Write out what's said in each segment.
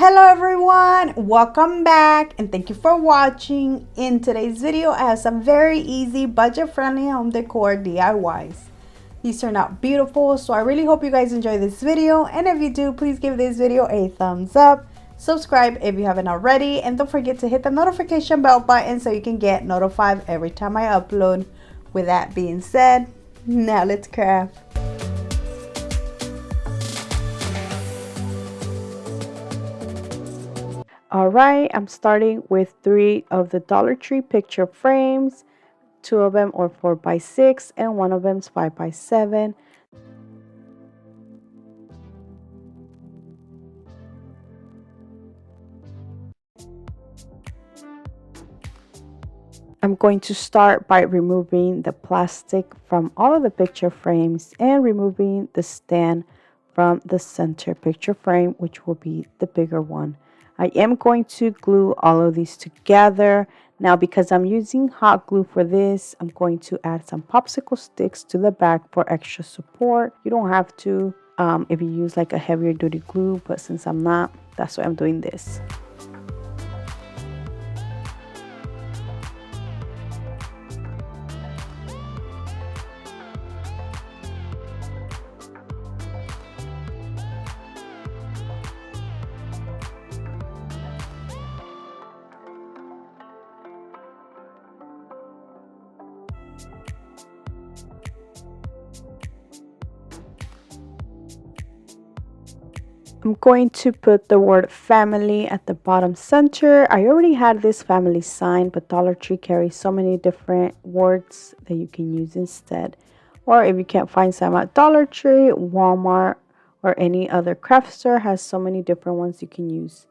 Hello everyone, welcome back and thank you for watching. In today's video, I have some very easy budget-friendly home decor DIYs. These turned out beautiful, so I really hope you guys enjoy this video, and if you do, please give this video a thumbs up, subscribe if you haven't already, and don't forget to hit the notification bell button so you can get notified every time I upload. With that being said, now let's craft. Alright, I'm starting with 3 of the Dollar Tree picture frames. 2 of them are 4x6 and 1 of them is 5x7. I'm going to start by removing the plastic from all of the picture frames and removing the stand from the center picture frame, which will be the bigger one. I am going to glue all of these together. Now, because I'm using hot glue for this, I'm going to add some popsicle sticks to the back for extra support. You don't have to if you use like a heavier duty glue, but since I'm not, that's why I'm doing this. I'm going to put the word family at the bottom center. I already had this family sign, but Dollar Tree carries so many different words that you can use instead. Or if you can't find some at Dollar Tree, Walmart, or any other craft store has so many different ones you can use.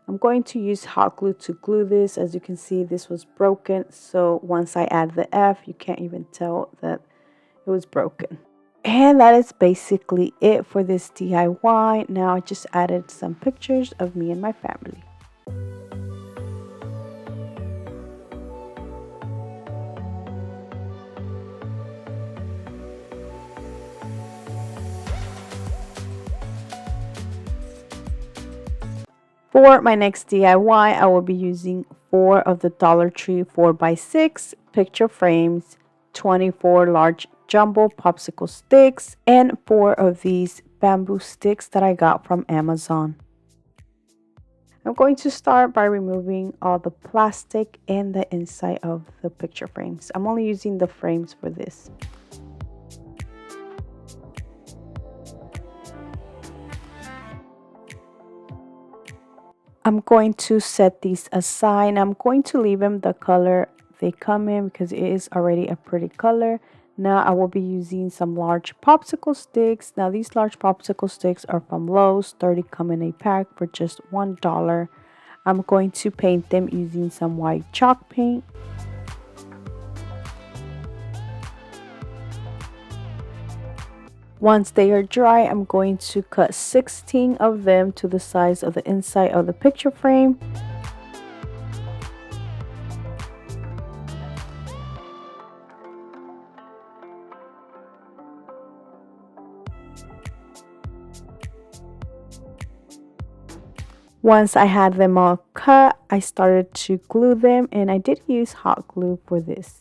I'm going to use hot glue to glue this. As you can see, this was broken. So once I add the F, you can't even tell that it was broken. And that is basically it for this DIY. Now I just added some pictures of me and my family. For my next DIY, I will be using 4 of the Dollar Tree 4x6 picture frames, 24 large jumbo popsicle sticks, and 4 of these bamboo sticks that I got from Amazon. I'm going to start by removing all the plastic and the inside of the picture frames. I'm only using the frames for this. I'm going to set these aside. I'm going to leave them the color they come in because it is already a pretty color. Now I will be using some large popsicle sticks. Now these large popsicle sticks are from Lowe's. 30 come in a pack for just $1. I'm going to paint them using some white chalk paint. Once they are dry, I'm going to cut 16 of them to the size of the inside of the picture frame. Once I had them all cut, I started to glue them, and I did use hot glue for this.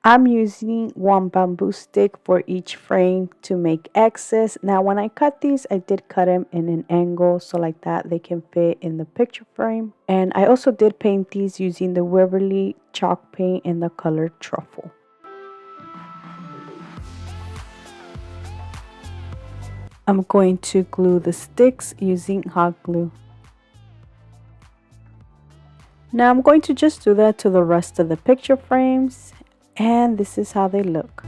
I'm using 1 bamboo stick for each frame to make X's. Now when I cut these, I did cut them in an angle so like that they can fit in the picture frame. And I also did paint these using the Reversible chalk paint in the color Truffle. I'm going to glue the sticks using hot glue. Now I'm going to just do that to the rest of the picture frames. And this is how they look.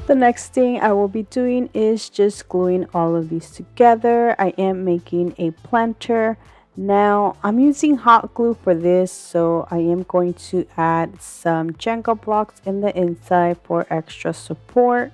The next thing I will be doing is just gluing all of these together. I am making a planter. Now I'm using hot glue for this, so I am going to add some Jenga blocks in the inside for extra support.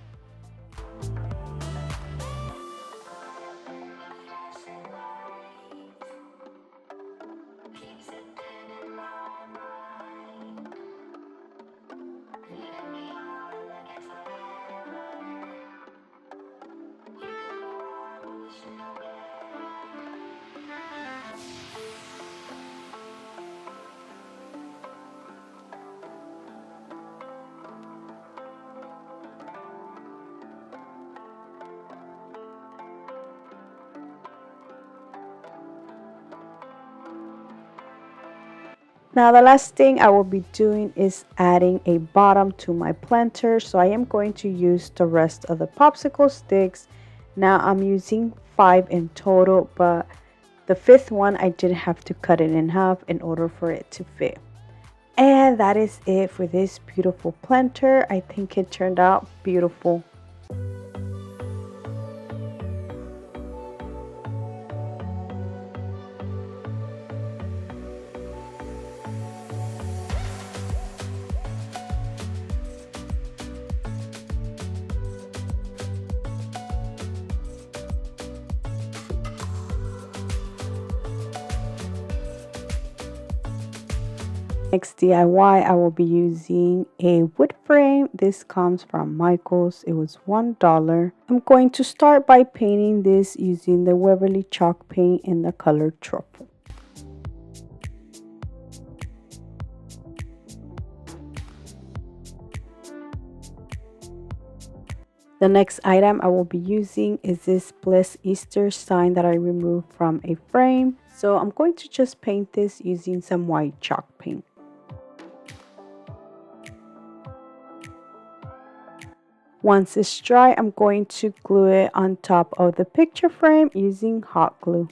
Now the last thing I will be doing is adding a bottom to my planter. So I am going to use the rest of the popsicle sticks. Now I'm using 5 in total, but the 5th one I did have to cut it in half in order for it to fit. And that is it for this beautiful planter. I think it turned out beautiful. Next DIY, I will be using a wood frame. This comes from Michael's. It was $1. I'm going to start by painting this using the Waverly chalk paint in the color Truffle. The next item I will be using is this Blessed Easter sign that I removed from a frame. So I'm going to just paint this using some white chalk paint. Once it's dry, I'm going to glue it on top of the picture frame using hot glue.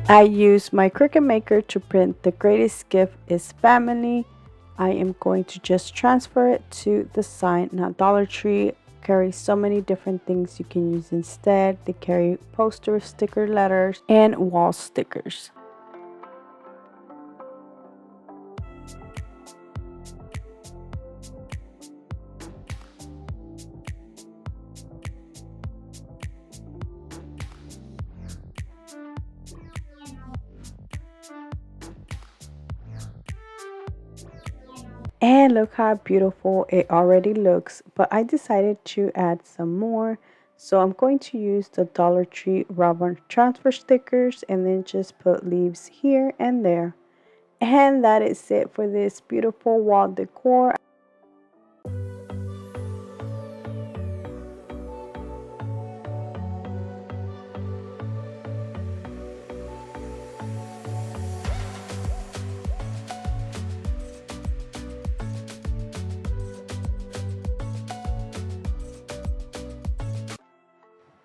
I use my Cricut Maker to print "The Greatest Gift is Family." I am going to just transfer it to the sign. Now Dollar Tree carries so many different things you can use instead. They carry poster sticker letters and wall stickers. And look how beautiful it already looks, but I decided to add some more. So I'm going to use the Dollar Tree rubber transfer stickers and then just put leaves here and there. And that is it for this beautiful wall decor.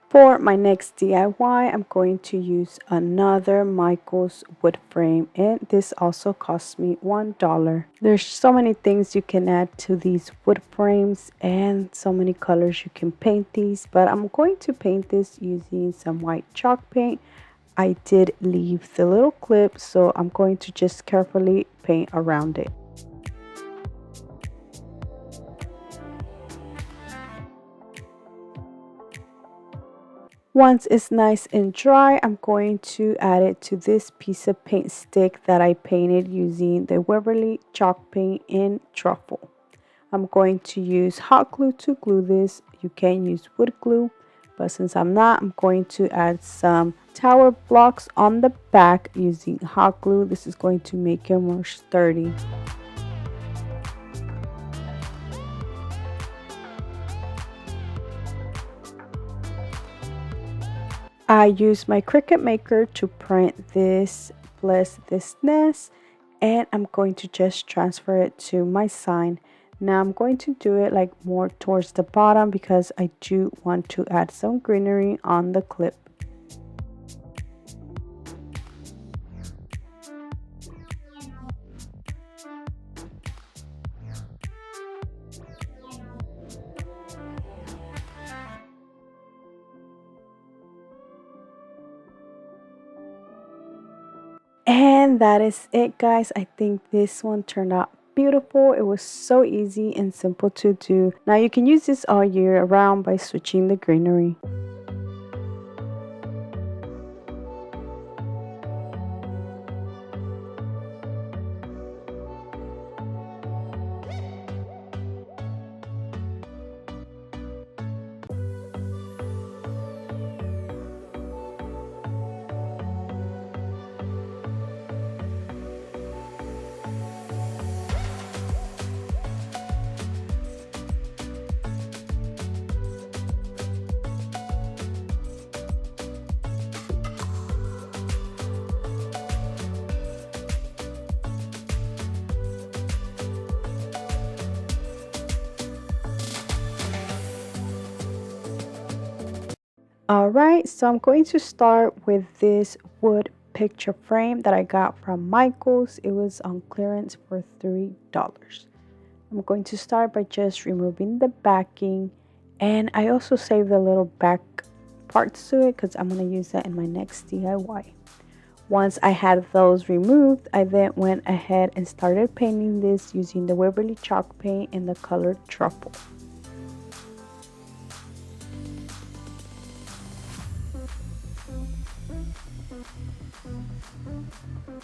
For my next DIY, I'm going to use another Michael's wood frame, and this also cost me $1. There's so many things you can add to these wood frames and so many colors you can paint these, but I'm going to paint this using some white chalk paint. I did leave the little clip, so I'm going to just carefully paint around it. Once it's nice and dry, I'm going to add it to this piece of paint stick that I painted using the Waverly chalk paint in Truffle. I'm going to use hot glue to glue this. You can use wood glue, but since I'm not, I'm going to add some tower blocks on the back using hot glue. This is going to make it more sturdy. I use my Cricut Maker to print this Bless This Nest, and I'm going to just transfer it to my sign. Now I'm going to do it like more towards the bottom because I do want to add some greenery on the clip. And that is it, guys. I think this one turned out beautiful. It was so easy and simple to do. Now you can use this all year around by switching the greenery. Alright, so I'm going to start with this wood picture frame that I got from Michael's. It was on clearance for $3. I'm going to start by just removing the backing, and I also saved the little back parts to it because I'm going to use that in my next DIY. Once I had those removed, I then went ahead and started painting this using the Waverly chalk paint in the color Truffle.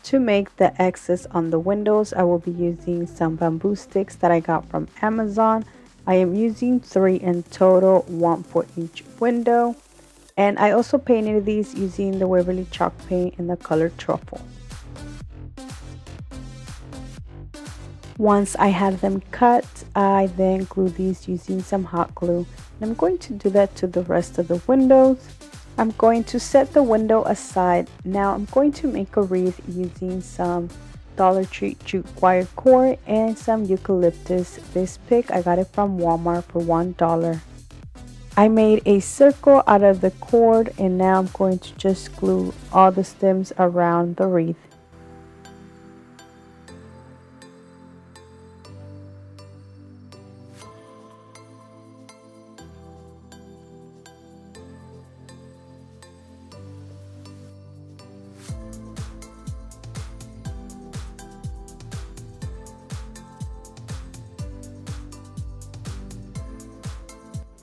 To make the X's on the windows, I will be using some bamboo sticks that I got from Amazon. I am using 3 in total, 1 for each window. And I also painted these using the Waverly chalk paint in the color Truffle. Once I had them cut, I then glued these using some hot glue. And I'm going to do that to the rest of the windows. I'm going to set the window aside. Now I'm going to make a wreath using some Dollar Tree jute wire cord and some eucalyptus. This pick, I got it from Walmart for $1. I made a circle out of the cord, and now I'm going to just glue all the stems around the wreath.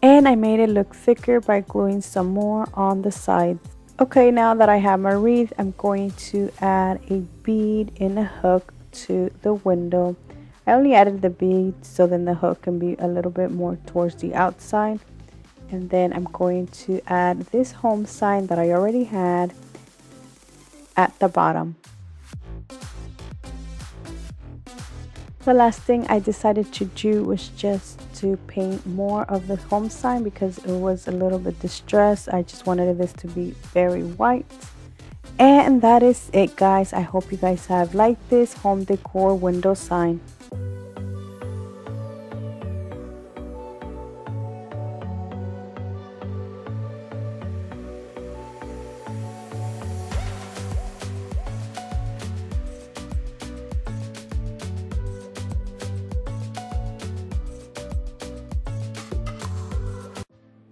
And I made it look thicker by gluing some more on the sides. Okay, now that I have my wreath, I'm going to add a bead and a hook to the window. I only added the bead so then the hook can be a little bit more towards the outside. And then I'm going to add this home sign that I already had at the bottom. The last thing I decided to do was just to paint more of the home sign because it was a little bit distressed. I just wanted this to be very white. And that is it, guys. I hope you guys have liked this home decor window sign.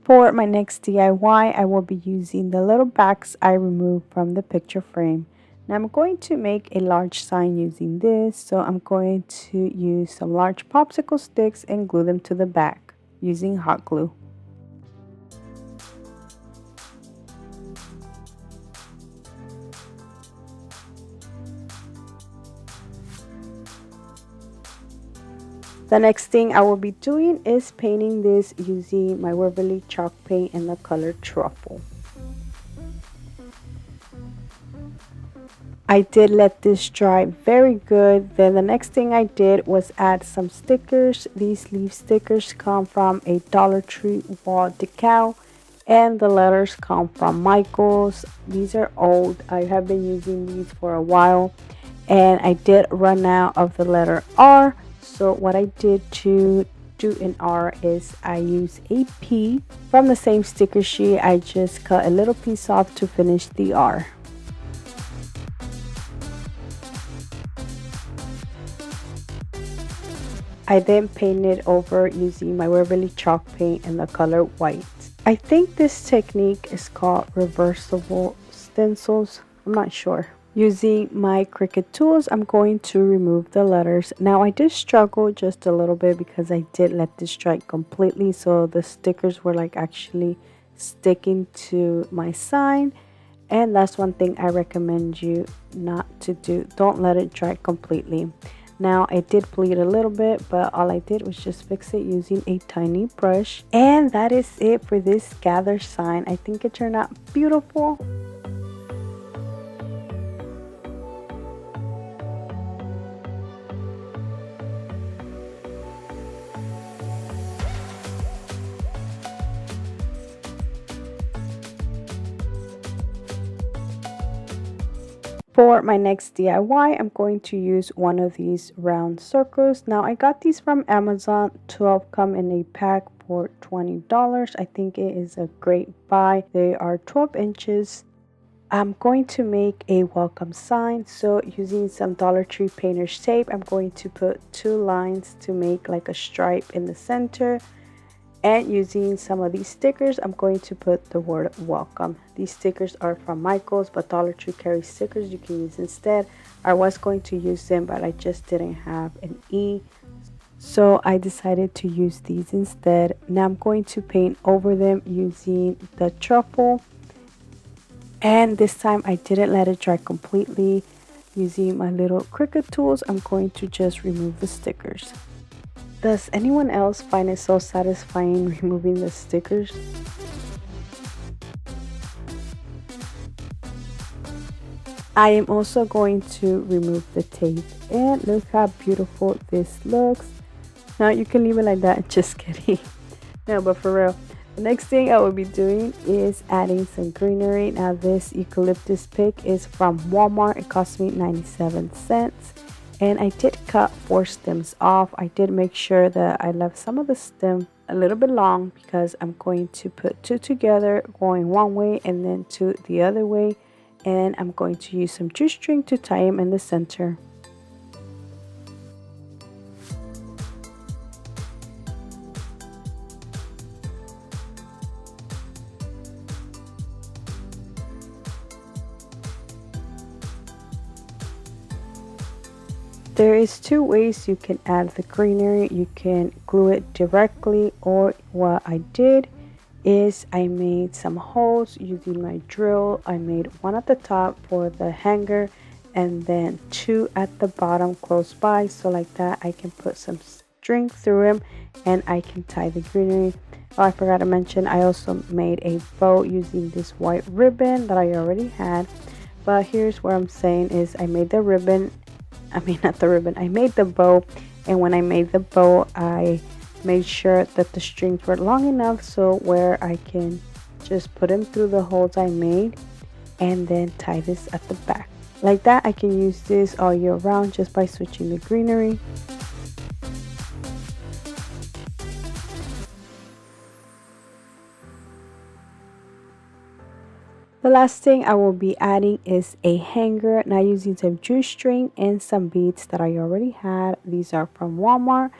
For my next DIY, I will be using the little backs I removed from the picture frame. Now I'm going to make a large sign using this, so I'm going to use some large popsicle sticks and glue them to the back using hot glue. The next thing I will be doing is painting this using my Waverly chalk paint in the color Truffle. I did let this dry very good. Then the next thing I did was add some stickers. These leaf stickers come from a Dollar Tree wall decal, and the letters come from Michael's. These are old. I have been using these for a while, and I did run out of the letter R. So what I did to do an R is I use a P. From the same sticker sheet, I just cut a little piece off to finish the R. I then painted over using my Waverly chalk paint in the color white. I think this technique is called Reversible Stencils. I'm not sure. Using my Cricut tools, I'm going to remove the letters. Now I did struggle just a little bit because I did let this dry completely, so the stickers were like actually sticking to my sign. And that's one thing I recommend you not to do. Don't let it dry completely. Now I did bleed a little bit, but all I did was just fix it using a tiny brush. And that is it for this gather sign. I think it turned out beautiful. For my next DIY, I'm going to use one of these round circles. Now I got these from Amazon. 12 come in a pack for $20. I think it is a great buy. They are 12 inches. I'm going to make a welcome sign. So using some Dollar Tree painter's tape, I'm going to put 2 lines to make like a stripe in the center. And using some of these stickers, I'm going to put the word welcome. These stickers are from Michael's, but Dollar Tree carries stickers you can use instead. I was going to use them, but I just didn't have an E. So I decided to use these instead. Now I'm going to paint over them using the truffle. And this time I didn't let it dry completely. Using my little Cricut tools, I'm going to just remove the stickers. Does anyone else find it so satisfying removing the stickers? I am also going to remove the tape, and look how beautiful this looks. Now you can leave it like that, just kidding. No, but for real. The next thing I will be doing is adding some greenery. Now this eucalyptus pick is from Walmart. It cost me 97 cents. And I did cut 4 stems off. I did make sure that I left some of the stem a little bit long because I'm going to put 2 together going one way and then 2 the other way. And I'm going to use some jute string to tie them in the center. There is 2 ways you can add the greenery. You can glue it directly, or what I did is I made some holes using my drill. I made 1 at the top for the hanger and then 2 at the bottom close by, so like that I can put some string through them and I can tie the greenery. Oh, I forgot to mention I also made a bow using this white ribbon that I already had. But here's what I'm saying is I made the ribbon, I mean not the ribbon, I made the bow, and when I made the bow I made sure that the strings were long enough so where I can just put them through the holes I made and then tie this at the back. Like that I can use this all year round just by switching the greenery. The last thing I will be adding is a hanger. Now using some jute string and some beads that I already had. These are from Walmart.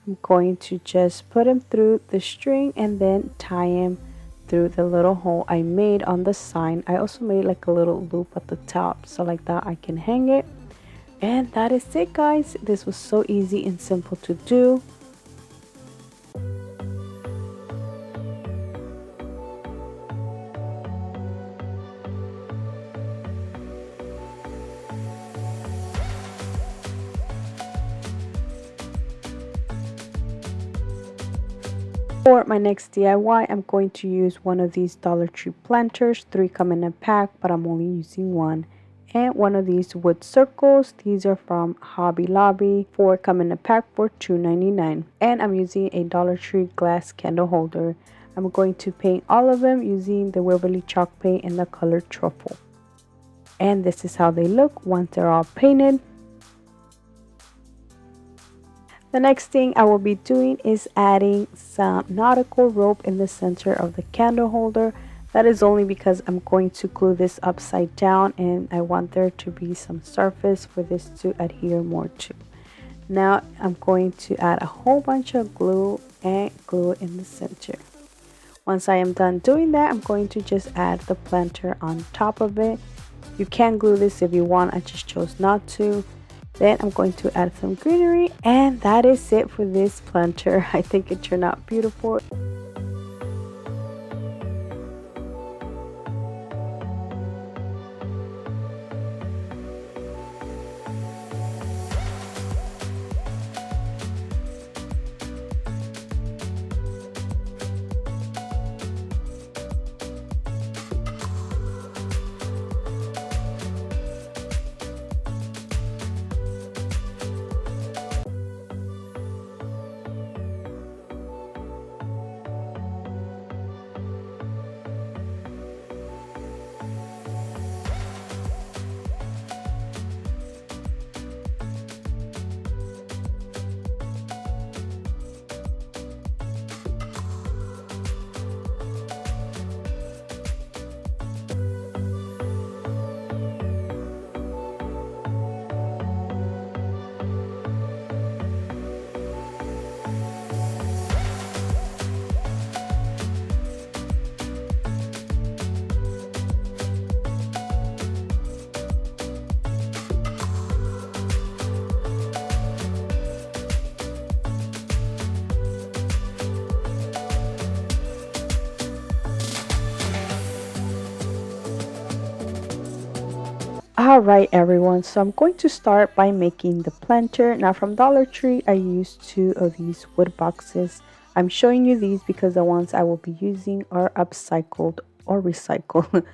I'm going to just put them through the string and then tie them through the little hole I made on the sign. I also made like a little loop at the top so like that I can hang it. And that is it, guys. This was so easy and simple to do. For my next DIY, I'm going to use one of these Dollar Tree planters. 3 come in a pack, but I'm only using 1. And one of these wood circles. These are from Hobby Lobby. 4 come in a pack for $2.99. And I'm using a Dollar Tree glass candle holder. I'm going to paint all of them using the Waverly chalk paint in the color truffle. And this is how they look once they're all painted. The next thing I will be doing is adding some nautical rope in the center of the candle holder. That is only because I'm going to glue this upside down and I want there to be some surface for this to adhere more to. Now I'm going to add a whole bunch of glue and glue it in the center. Once I am done doing that, I'm going to just add the planter on top of it. You can glue this if you want, I just chose not to. Then I'm going to add some greenery, and that is it for this planter. I think it turned out beautiful. Alright everyone, so I'm going to start by making the planter. Now from Dollar Tree, I used 2 of these wood boxes. I'm showing you these because the ones I will be using are upcycled or recycled.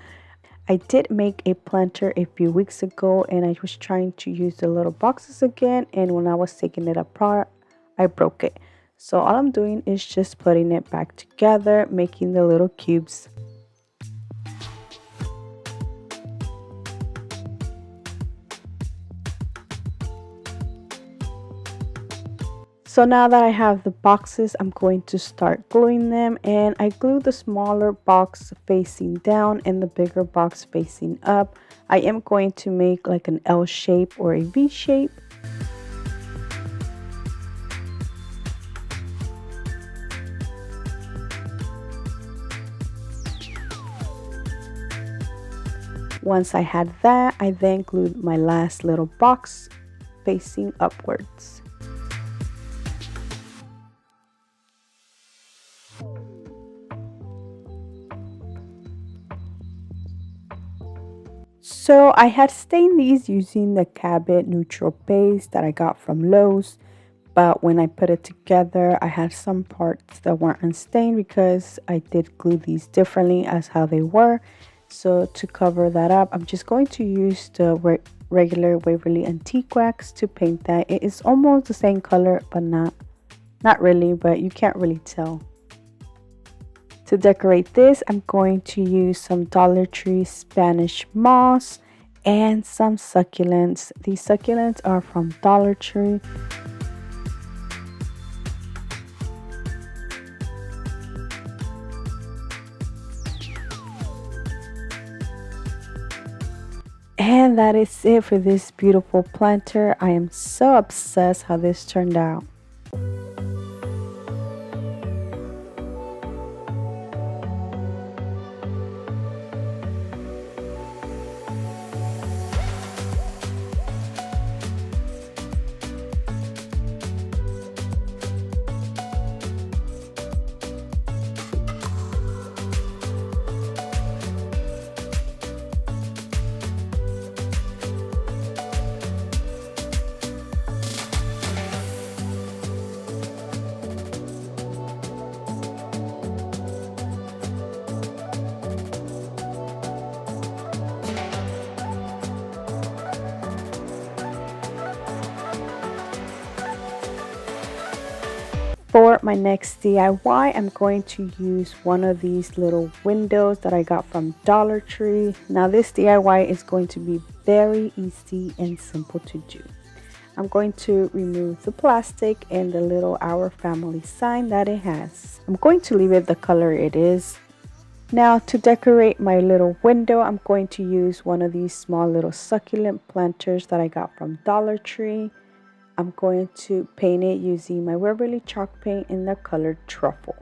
I did make a planter a few weeks ago and I was trying to use the little boxes again, and when I was taking it apart, I broke it. So all I'm doing is just putting it back together, making the little cubes. So now that I have the boxes, I'm going to start gluing them, and I glue the smaller box facing down and the bigger box facing up. I am going to make like an L shape or a V shape. Once I had that, I then glued my last little box facing upwards. So I had stained these using the Cabot neutral base that I got from Lowe's, but when I put it together, I had some parts that weren't unstained because I did glue these differently as how they were. So to cover that up, I'm just going to use the regular Waverly Antique Wax to paint that. It is almost the same color, but not really, but you can't really tell. To decorate this, I'm going to use some Dollar Tree Spanish moss and some succulents. These succulents are from Dollar Tree. And that is it for this beautiful planter. I am so obsessed how this turned out. For my next DIY, I'm going to use one of these little windows that I got from Dollar Tree. Now this DIY is going to be very easy and simple to do. I'm going to remove the plastic and the little Our Family sign that it has. I'm going to leave it the color it is. Now to decorate my little window, I'm going to use one of these small little succulent planters that I got from Dollar Tree. I'm going to paint it using my Waverly chalk paint in the color Truffle.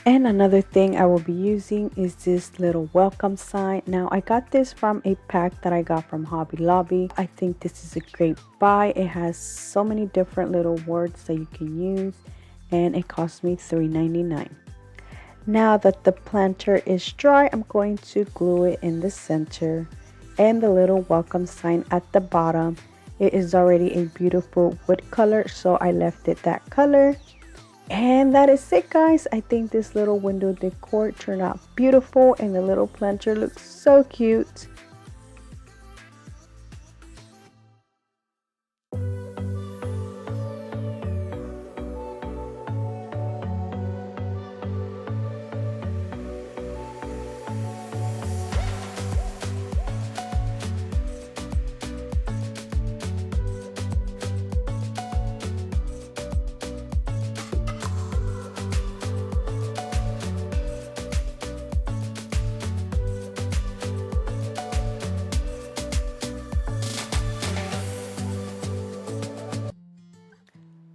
And another thing I will be using is this little welcome sign. Now I got this from a pack that I got from Hobby Lobby. I think this is a great buy. It has so many different little words that you can use, and it cost me $3.99. Now that the planter is dry, I'm going to glue it in the center and the little welcome sign at the bottom. It is already a beautiful wood color, so I left it that color. And that is it, guys. I think this little window decor turned out beautiful and the little planter looks so cute.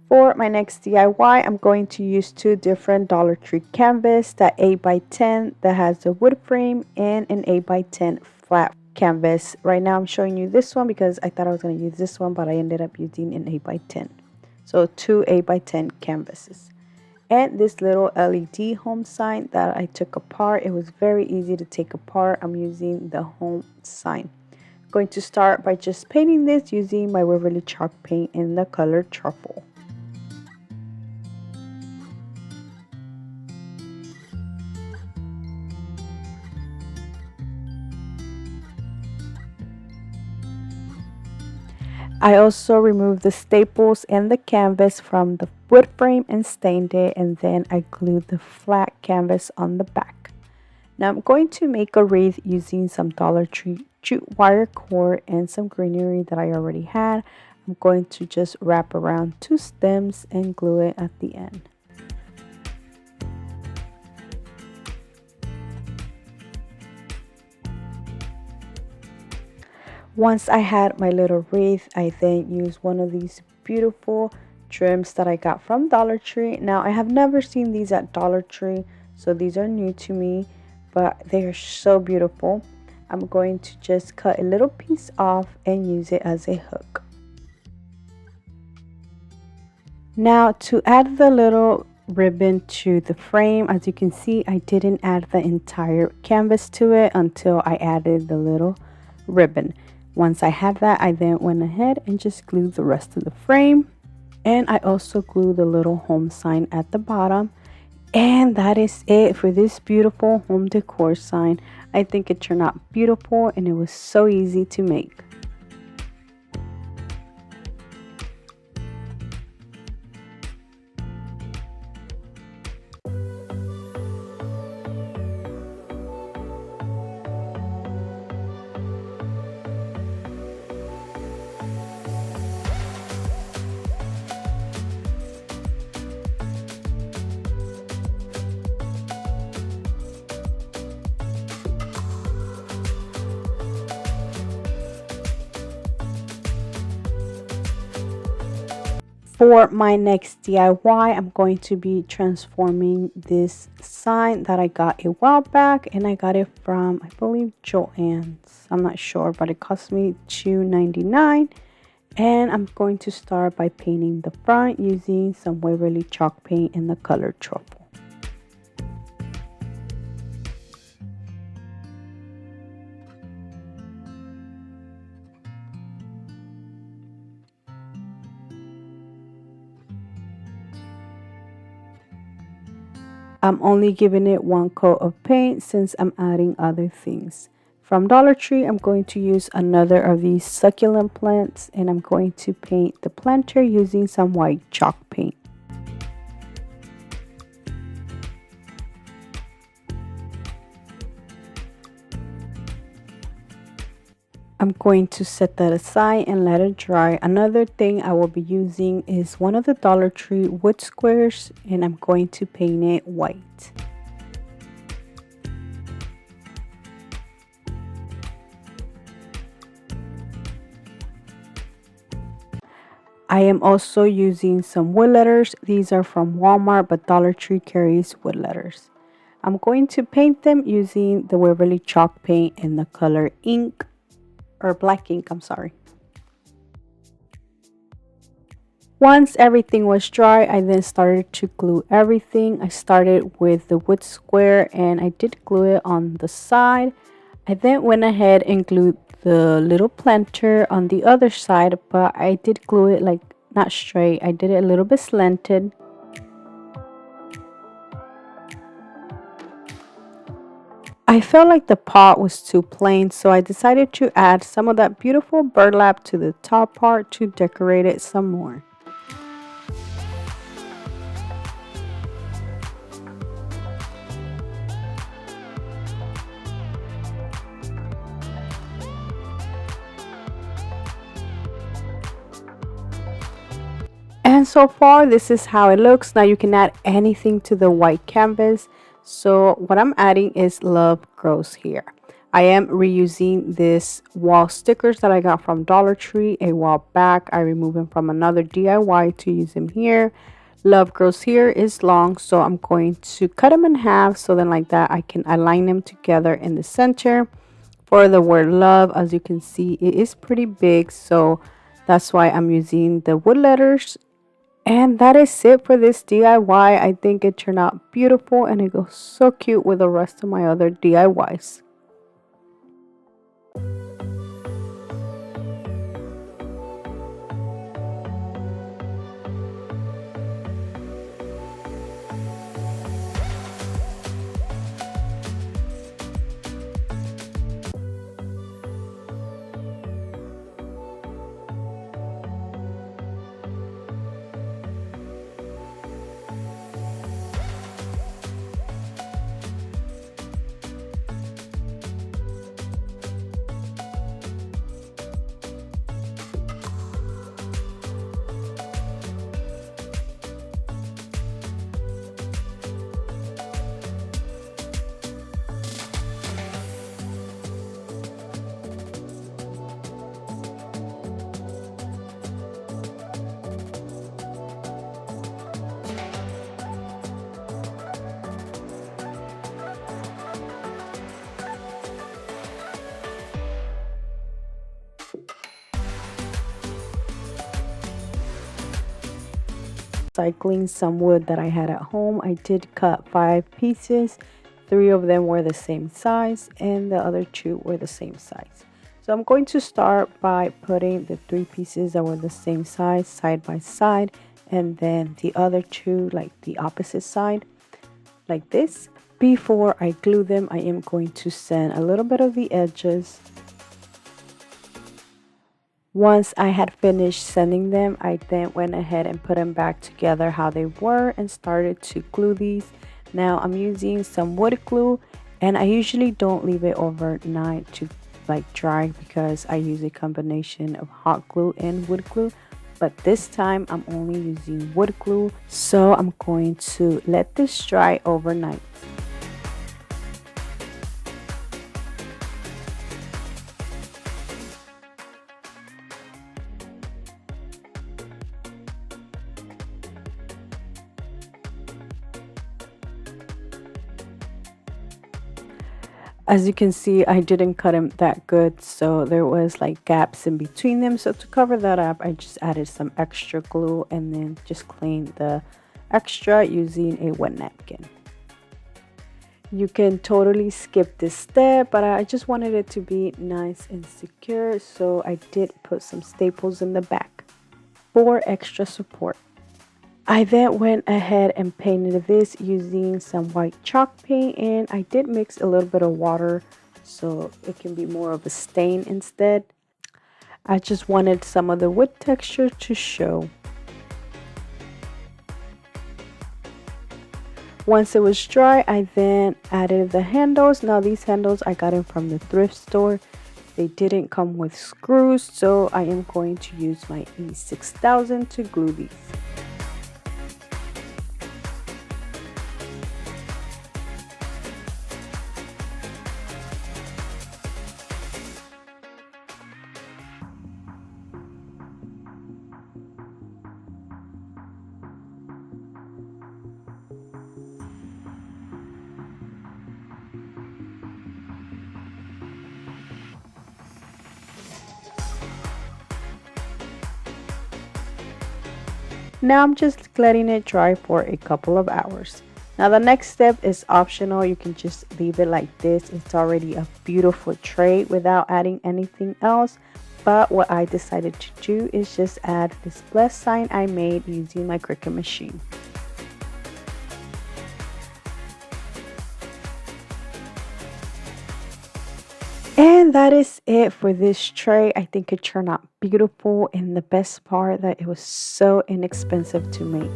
For my next DIY, I'm going to use 2 different Dollar Tree canvas, that 8x10 that has a wood frame and an 8x10 flat canvas. Right now I'm showing you this one because I thought I was going to use this one, but I ended up using an 8x10. So 2 8x10 canvases. And this little LED home sign that I took apart, it was very easy to take apart. I'm using the home sign. I'm going to start by just painting this using my Waverly chalk paint in the color Truffle. I also removed the staples and the canvas from the wood frame and stained it, and then I glued the flat canvas on the back. Now I'm going to make a wreath using some Dollar Tree jute wire cord and some greenery that I already had. I'm going to just wrap around 2 stems and glue it at the end. Once I had my little wreath, I then used one of these beautiful trims that I got from Dollar Tree. Now I have never seen these at Dollar Tree, so these are new to me, but they are so beautiful. I'm going to just cut a little piece off and use it as a hook. Now to add the little ribbon to the frame, as you can see, I didn't add the entire canvas to it until I added the little ribbon. Once I had that, I then went ahead and just glued the rest of the frame. And I also glued the little home sign at the bottom. And that is it for this beautiful home decor sign. I think it turned out beautiful and it was so easy to make. For my next DIY, I'm going to be transforming this sign that I got a while back, and I got it from, I believe, Joann's. I'm not sure, but it cost me $2.99. And I'm going to start by painting the front using some Waverly chalk paint in the color Truffle. I'm only giving it 1 coat of paint since I'm adding other things. From Dollar Tree, I'm going to use another of these succulent plants, and I'm going to paint the planter using some white chalk paint. I'm going to set that aside and let it dry. Another thing I will be using is one of the Dollar Tree wood squares, and I'm going to paint it white. I am also using some wood letters. These are from Walmart, but Dollar Tree carries wood letters. I'm going to paint them using the Waverly chalk paint in the color ink. Or black ink, I'm sorry. Once everything was dry, I then started to glue everything. I started with the wood square and I did glue it on the side. I then went ahead and glued the little planter on the other side, but I did glue it like not straight. I did it a little bit slanted. I felt like the pot was too plain, so I decided to add some of that beautiful burlap to the top part to decorate it some more. And so far, this is how it looks. Now you can add anything to the white canvas. So what I'm adding is Love Grows Here. I am reusing this wall stickers that I got from Dollar Tree a while back. I removed them from another DIY to use them here. Love Grows Here is long, so I'm going to cut them in half so then like that I can align them together in the center. For the word love, as you can see, it is pretty big, so that's why I'm using the wood letters. And that is it for this DIY. I think it turned out beautiful and it goes so cute with the rest of my other DIYs. Recycling some wood that I had at home. I did cut 5 pieces. 3 of them were the same size and the other 2 were the same size. So I'm going to start by putting the 3 pieces that were the same size side by side, and then the other 2 like the opposite side like this. Before I glue them, I am going to sand a little bit of the edges. Once I had finished sanding them, I then went ahead and put them back together how they were and started to glue these. Now I'm using some wood glue, and I usually don't leave it overnight to like dry because I use a combination of hot glue and wood glue. But this time I'm only using wood glue, so I'm going to let this dry overnight. As you can see, I didn't cut them that good, so there was like gaps in between them. So to cover that up, I just added some extra glue and then just cleaned the extra using a wet napkin. You can totally skip this step, but I just wanted it to be nice and secure, so I did put some staples in the back for extra support. I then went ahead and painted this using some white chalk paint, and I did mix a little bit of water so it can be more of a stain instead. I just wanted some of the wood texture to show. Once it was dry, I then added the handles. Now these handles I got them from the thrift store. They didn't come with screws, so I am going to use my E6000 to glue these. Now I'm just letting it dry for a couple of hours. Now the next step is optional. You can just leave it like this. It's already a beautiful tray without adding anything else. But what I decided to do is just add this bless sign I made using my Cricut machine. And that is it for this tray. I think it turned out beautiful, and the best part that it was so inexpensive to make.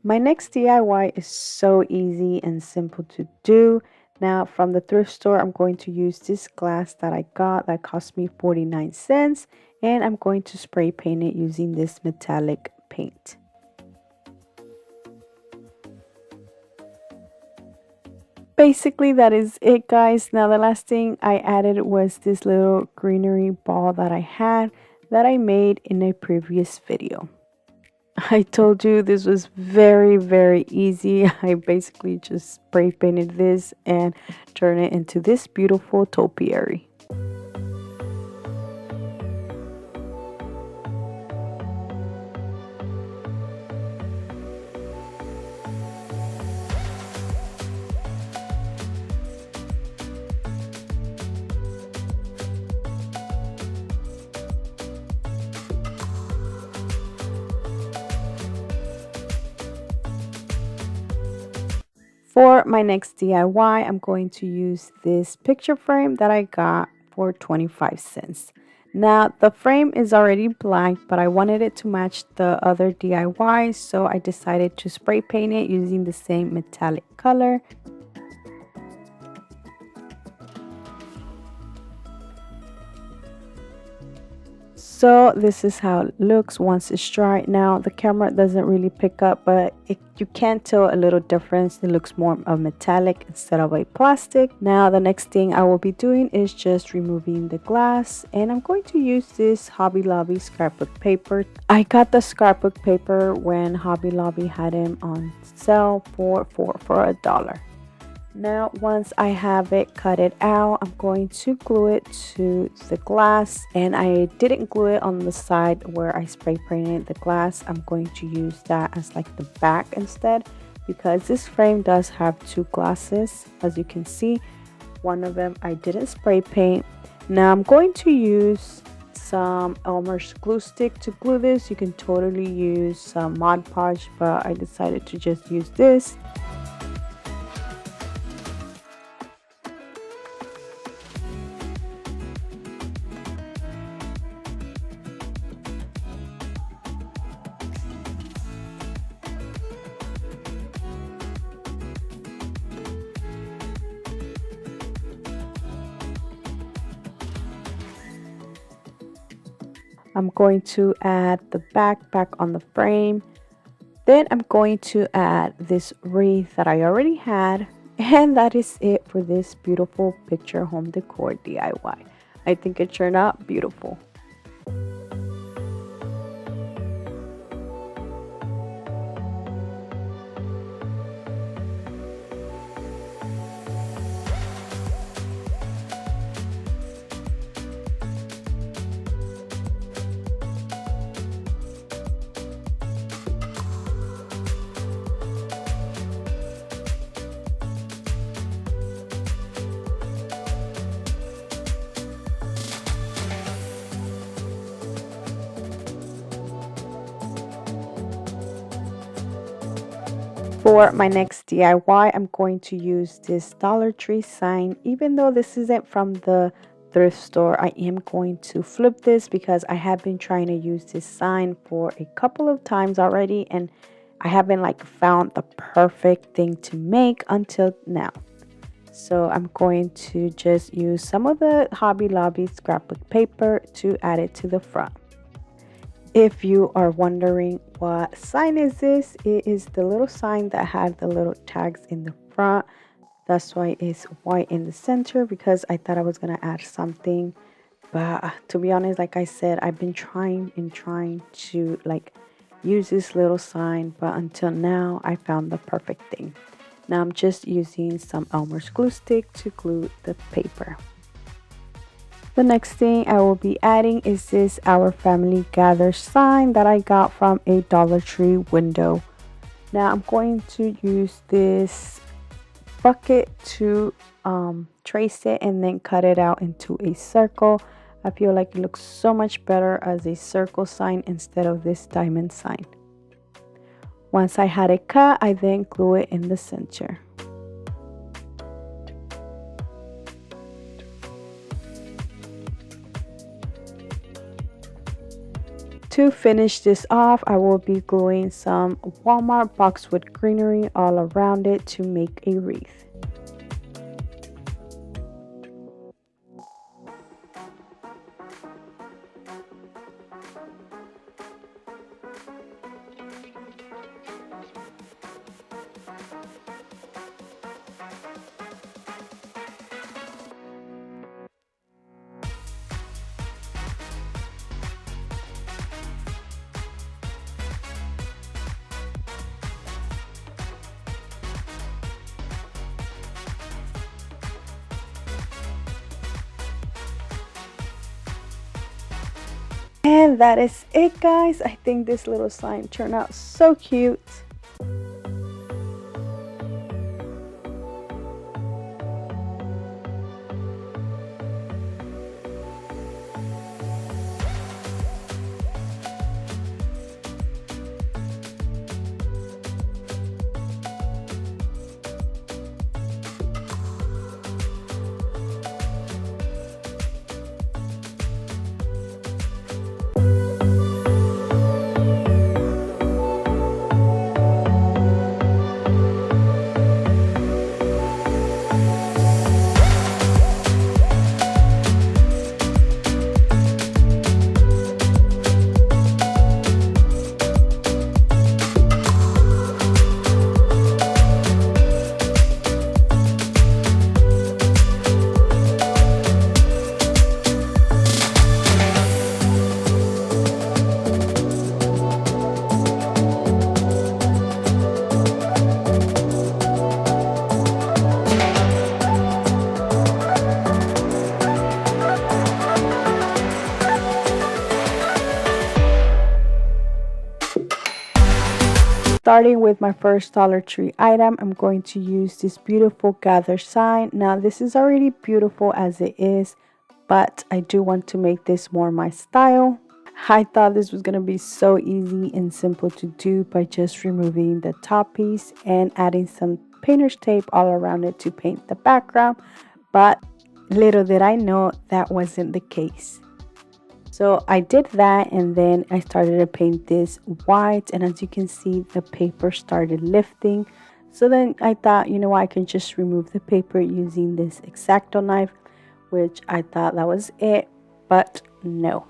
My next DIY is so easy and simple to do. Now from the thrift store, I'm going to use this glass that I got that cost me 49 cents, and I'm going to spray paint it using this metallic paint. Basically, that is it, guys. Now the last thing I added was this little greenery ball that I had that I made in a previous video. I told you this was very easy. I basically just spray painted this and turned it into this beautiful topiary. For my next DIY, I'm going to use this picture frame that I got for 25 cents. Now, the frame is already black, but I wanted it to match the other DIYs, so I decided to spray paint it using the same metallic color. So this is how it looks once it's dry. Now the camera doesn't really pick up, but you can tell a little difference. It looks more of metallic instead of a plastic. Now the next thing I will be doing is just removing the glass, and I'm going to use this Hobby Lobby scrapbook paper. I got the scrapbook paper when Hobby Lobby had them on sale for $1. Now once I have it cut it out, I'm going to glue it to the glass, and I didn't glue it on the side where I spray painted the glass. I'm going to use that as like the back instead, because this frame does have two glasses. As you can see, one of them I didn't spray paint. Now I'm going to use some Elmer's glue stick to glue this. You can totally use some Mod Podge, but I decided to just use this. I'm going to add the backpack on the frame. Then I'm going to add this wreath that I already had. And that is it for this beautiful picture home decor DIY. I think it turned out beautiful. For my next DIY, I'm going to use this Dollar Tree sign. Even though this isn't from the thrift store, I am going to flip this because I have been trying to use this sign for a couple of times already, and I haven't found the perfect thing to make until now. So I'm going to just use some of the Hobby Lobby scrapbook paper to add it to the front. If you are wondering what sign is this, it is the little sign that had the little tags in the front. That's why it's white in the center, because I thought I was going to add something. But to be honest, like I said, I've been trying to use this little sign, but until now I found the perfect thing. Now I'm just using some Elmer's glue stick to glue the paper. The next thing I will be adding is this Our Family Gather sign that I got from a Dollar Tree window. Now I'm going to use this bucket to trace it and then cut it out into a circle. I feel like it looks so much better as a circle sign instead of this diamond sign. Once I had it cut, I then glue it in the center. To finish this off, I will be gluing some Walmart boxwood greenery all around it to make a wreath. And that is it, guys. I think this little sign turned out so cute. Starting with my first Dollar Tree item, I'm going to use this beautiful gather sign. Now this is already beautiful as it is, but I do want to make this more my style. I thought this was going to be so easy and simple to do by just removing the top piece and adding some painter's tape all around it to paint the background, but little did I know that wasn't the case. So I did that, and then I started to paint this white, and as you can see, the paper started lifting. So then I thought, you know what, I can just remove the paper using this X-Acto knife, which I thought that was it, but no.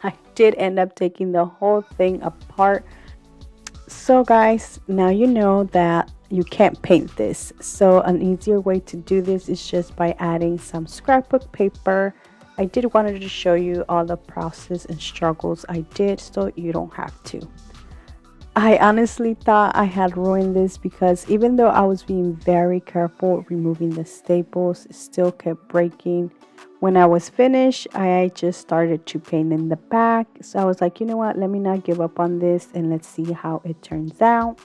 I did end up taking the whole thing apart. So guys, now you know that you can't paint this. So an easier way to do this is just by adding some scrapbook paper. I did wanted to show you all the process and struggles I did, so you don't have to. I honestly thought I had ruined this because even though I was being very careful removing the staples, it still kept breaking. When I was finished, I just started to paint in the back. So I was like, you know what, let me not give up on this and let's see how it turns out.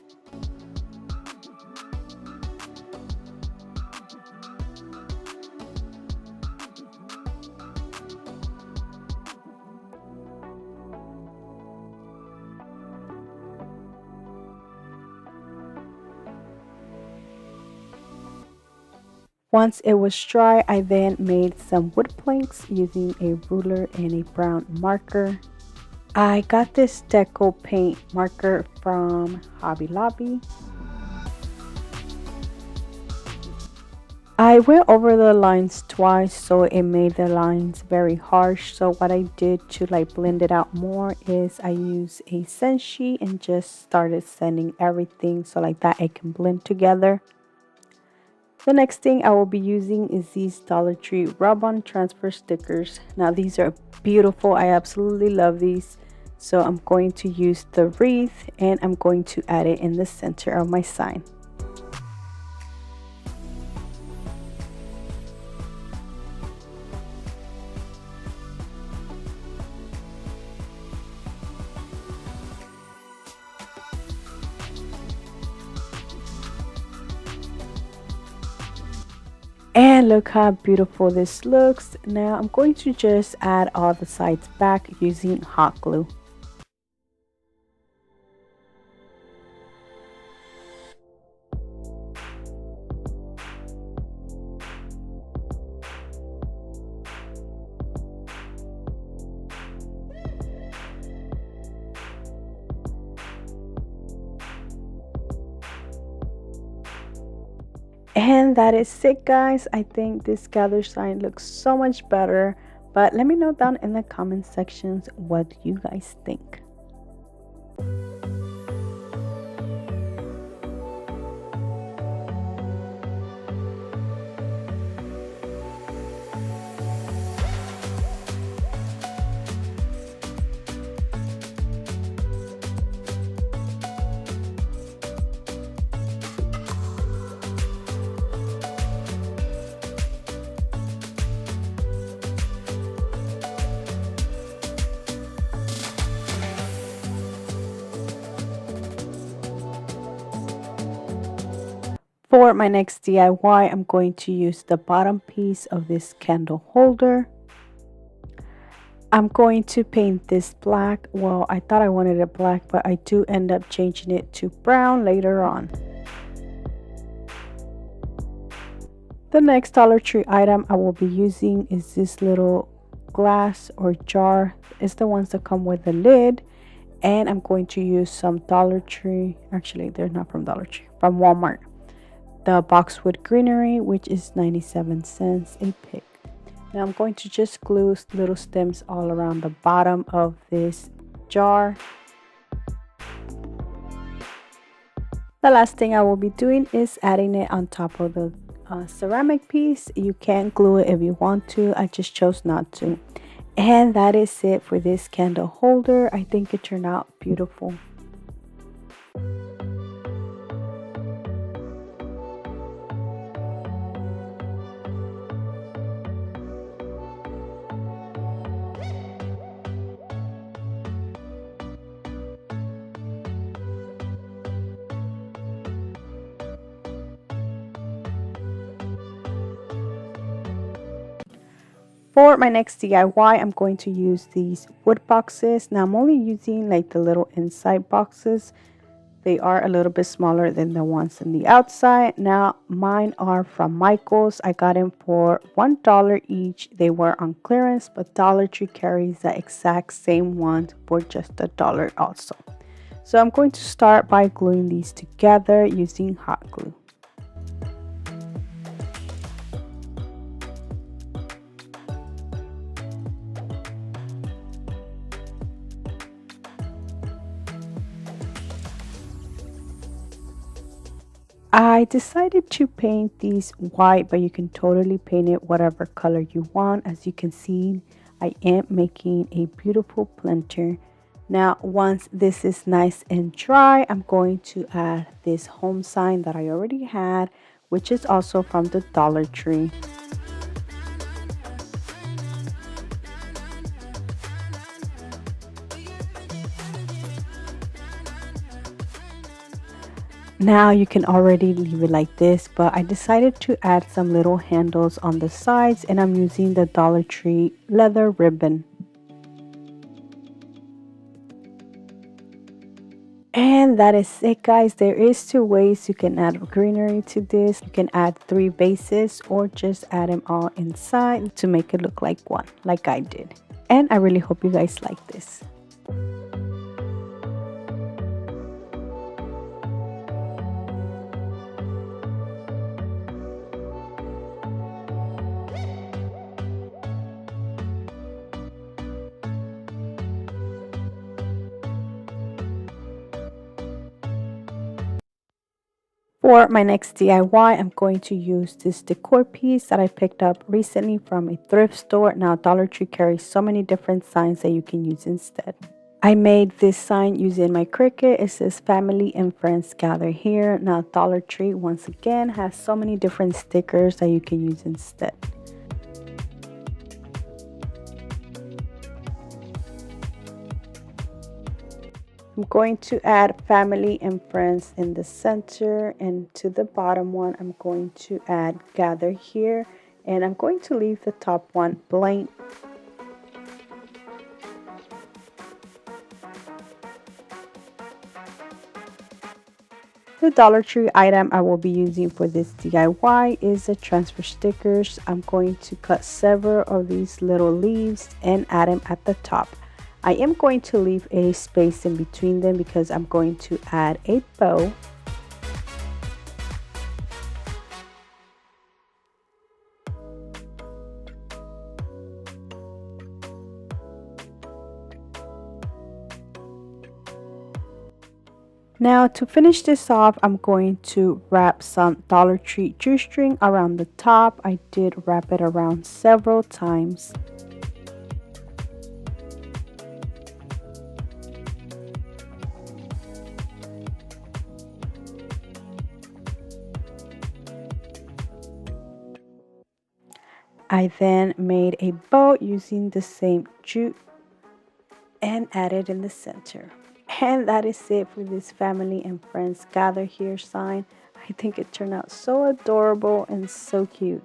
Once it was dry, I then made some wood planks using a ruler and a brown marker. I got this Decor paint marker from Hobby Lobby. I went over the lines twice, so it made the lines very harsh. So what I did to like blend it out more is I used a scent sheet and just started sanding everything so like that it can blend together. The next thing I will be using is these Dollar Tree rub-on transfer stickers. Now these are beautiful. I absolutely love these. So I'm going to use the wreath and I'm going to add it in the center of my sign. And look how beautiful this looks. Now I'm going to just add all the sides back using hot glue. And that is it, guys. I think this gather sign looks so much better, but let me know down in the comment sections what you guys think. For my next DIY, I'm going to use the bottom piece of this candle holder. I'm going to paint this black. Well, I thought I wanted it black, but I do end up changing it to brown later on. The next Dollar Tree item I will be using is this little glass or jar. It's the ones that come with the lid. And I'm going to use some Dollar Tree. Actually, they're not from Dollar Tree, from Walmart. The boxwood greenery, which is 97 cents a pick. Now I'm going to just glue little stems all around the bottom of this jar. The last thing I will be doing is adding it on top of the ceramic piece. You can glue it if you want to. I just chose not to. And that is it for this candle holder. I think it turned out beautiful. For my next DIY, I'm going to use these wood boxes. Now I'm only using like the little inside boxes. They are a little bit smaller than the ones on the outside. Now mine are from Michael's. I got them for $1 each. They were on clearance, but Dollar Tree carries the exact same ones for just $1 also. So I'm going to start by gluing these together using hot glue. I decided to paint these white, but you can totally paint it whatever color you want. As you can see, I am making a beautiful planter. Now, once this is nice and dry, I'm going to add this home sign that I already had, which is also from the Dollar Tree. Now you can already leave it like this, but I decided to add some little handles on the sides, and I'm using the Dollar Tree leather ribbon. And that is it, guys. There is 2 ways you can add greenery to this. You can add 3 bases or just add them all inside to make it look like one, like I did. And I really hope you guys like this. For my next DIY, I'm going to use this decor piece that I picked up recently from a thrift store. Now, Dollar Tree carries so many different signs that you can use instead. I made this sign using my Cricut. It says family and friends gather here. Now, Dollar Tree, once again, has so many different stickers that you can use instead. I'm going to add family and friends in the center, and to the bottom one I'm going to add gather here, and I'm going to leave the top one blank. The Dollar Tree item I will be using for this DIY is the transfer stickers. I'm going to cut several of these little leaves and add them at the top. I am going to leave a space in between them because I'm going to add a bow. Now to finish this off, I'm going to wrap some Dollar Tree shoestring around the top. I did wrap it around several times. I then made a bow using the same jute and added in the center. And that is it for this family and friends gather here sign. I think it turned out so adorable and so cute.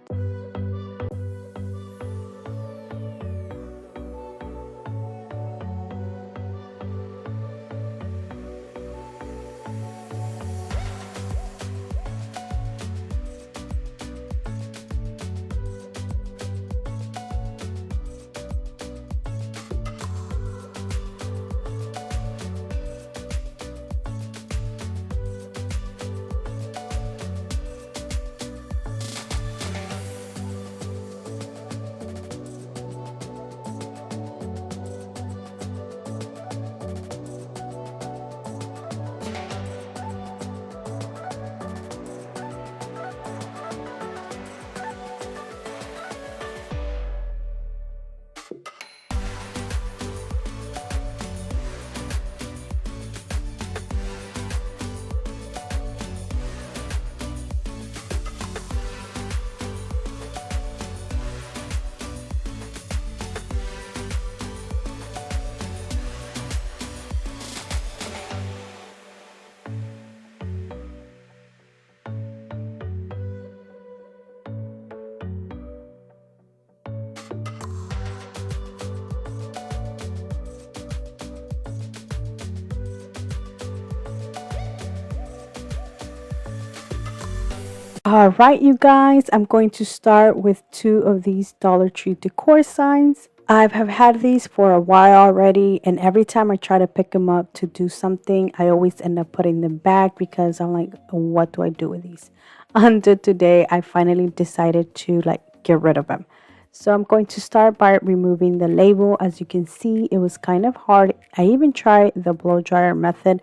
Alright, you guys, I'm going to start with two of these Dollar Tree decor signs. I have had these for a while already, and every time I try to pick them up to do something, I always end up putting them back because I'm like, what do I do with these? Until today, I finally decided to get rid of them. So I'm going to start by removing the label. As you can see, it was kind of hard. I even tried the blow dryer method,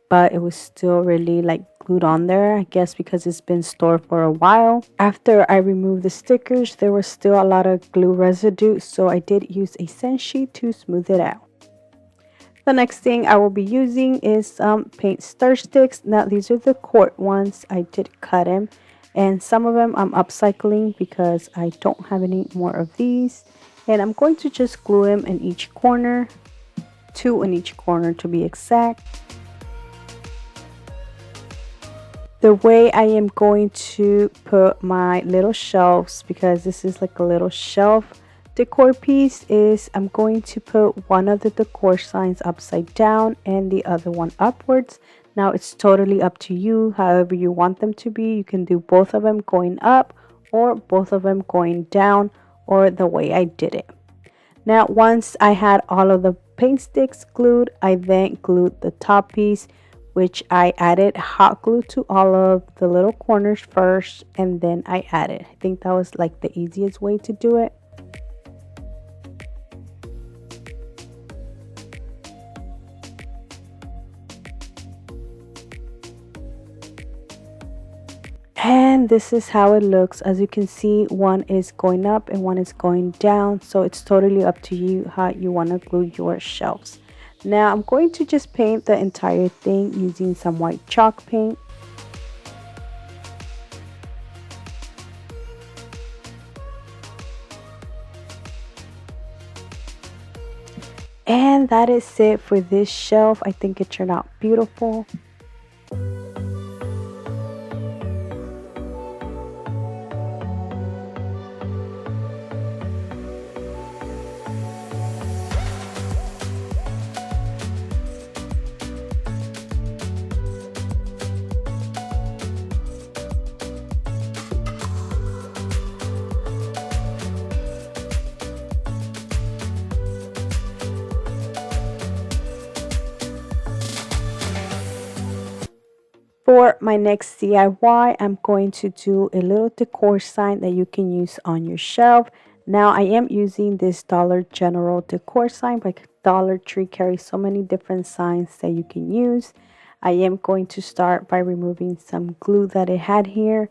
but it was still really glued on there, I guess because it's been stored for a while. After I removed the stickers, there was still a lot of glue residue, so I did use a scent sheet to smooth it out. The next thing I will be using is some paint stir sticks. Now these are the quart ones. I did cut them, and some of them I'm upcycling because I don't have any more of these, and I'm going to just glue them in each corner, 2 in each corner to be exact. The way I am going to put my little shelves, because this is like a little shelf decor piece, is I'm going to put one of the decor signs upside down and the other one upwards. Now it's totally up to you, however you want them to be. You can do both of them going up or both of them going down, or the way I did it. Now once I had all of the paint sticks glued, I then glued the top piece, which I added hot glue to all of the little corners first, and then I added. I think that was like the easiest way to do it. And this is how it looks. As you can see, one is going up and one is going down, so it's totally up to you how you want to glue your shelves. Now I'm going to just paint the entire thing using some white chalk paint. And that is it for this shelf. I think it turned out beautiful. For my next DIY, I'm going to do a little decor sign that you can use on your shelf. Now I am using this Dollar General decor sign, but Dollar Tree carries so many different signs that you can use. I am going to start by removing some glue that it had here.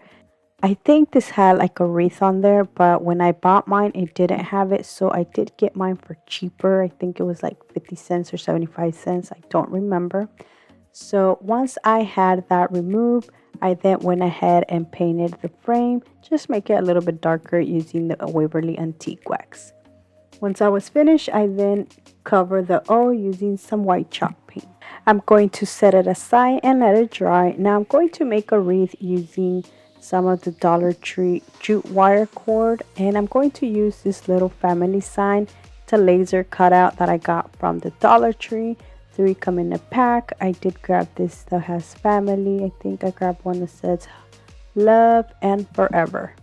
I think this had like a wreath on there, but when I bought mine, it didn't have it. So I did get mine for cheaper. I think it was like 50 cents or 75 cents. I don't remember. So once I had that removed, I then went ahead and painted the frame. Just make it a little bit darker using the Waverly Antique Wax. Once I was finished, I then covered the O using some white chalk paint. I'm going to set it aside and let it dry. Now I'm going to make a wreath using some of the Dollar Tree jute wire cord, and I'm going to use this little family sign. It's a laser cutout that I got from the Dollar Tree. 3 come in a pack. I did grab this that has family. I think I grabbed one that says love and forever.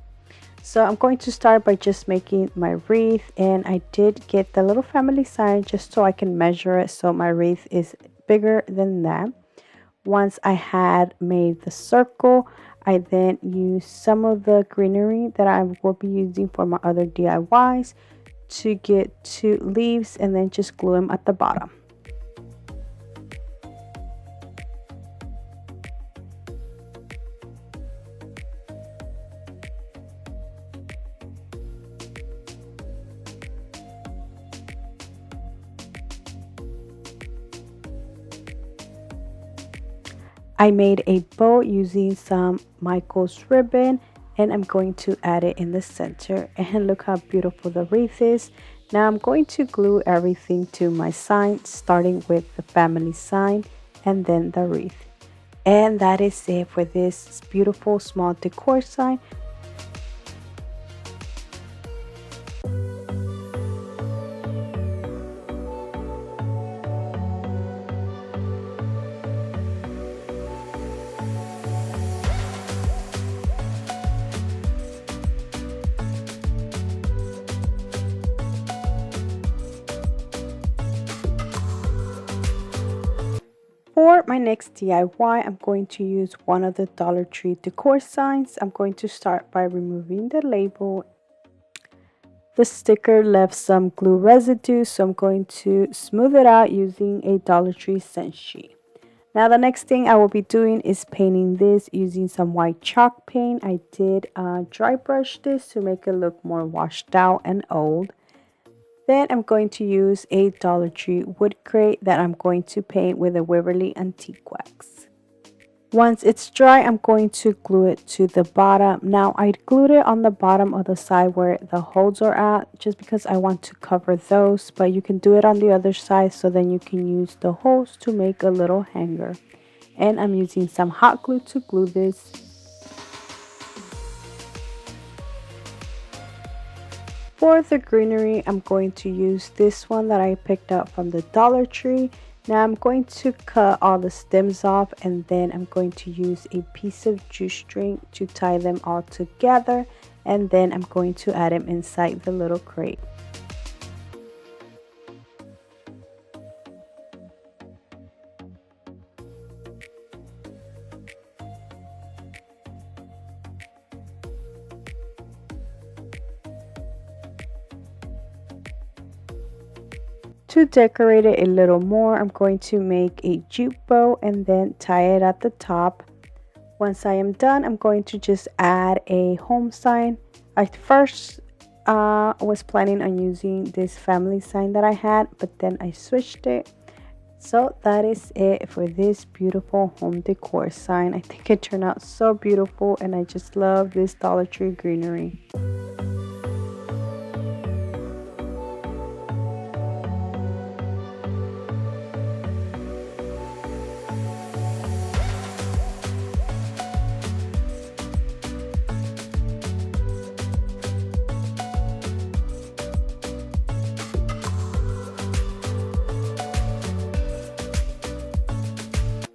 So I'm going to start by just making my wreath, and I did get the little family sign just so I can measure it so my wreath is bigger than that. Once I had made the circle, I then used some of the greenery that I will be using for my other DIYs to get 2 leaves and then just glue them at the bottom. I made a bow using some Michael's ribbon, and I'm going to add it in the center, and look how beautiful the wreath is. Now I'm going to glue everything to my sign, starting with the family sign and then the wreath. And that is it for this beautiful small decor sign. For my next DIY, I'm going to use one of the Dollar Tree decor signs. I'm going to start by removing the label. The sticker left some glue residue, so I'm going to smooth it out using a Dollar Tree scent sheet. Now the next thing I will be doing is painting this using some white chalk paint. I did dry brush this to make it look more washed out and old. Then I'm going to use a Dollar Tree wood crate that I'm going to paint with a Waverly Antique Wax. Once it's dry, I'm going to glue it to the bottom. Now I glued it on the bottom of the side where the holes are at, just because I want to cover those, but you can do it on the other side so then you can use the holes to make a little hanger. And I'm using some hot glue to glue this. For the greenery, I'm going to use this one that I picked up from the Dollar Tree. Now I'm going to cut all the stems off, and then I'm going to use a piece of jute string to tie them all together, and then I'm going to add them inside the little crate. To decorate it a little more, I'm going to make a jute bow and then tie it at the top. Once I am done, I'm going to just add a home sign. I first was planning on using this family sign that I had, but then I switched it. So that is it for this beautiful home decor sign. I think it turned out so beautiful, and I just love this Dollar Tree greenery.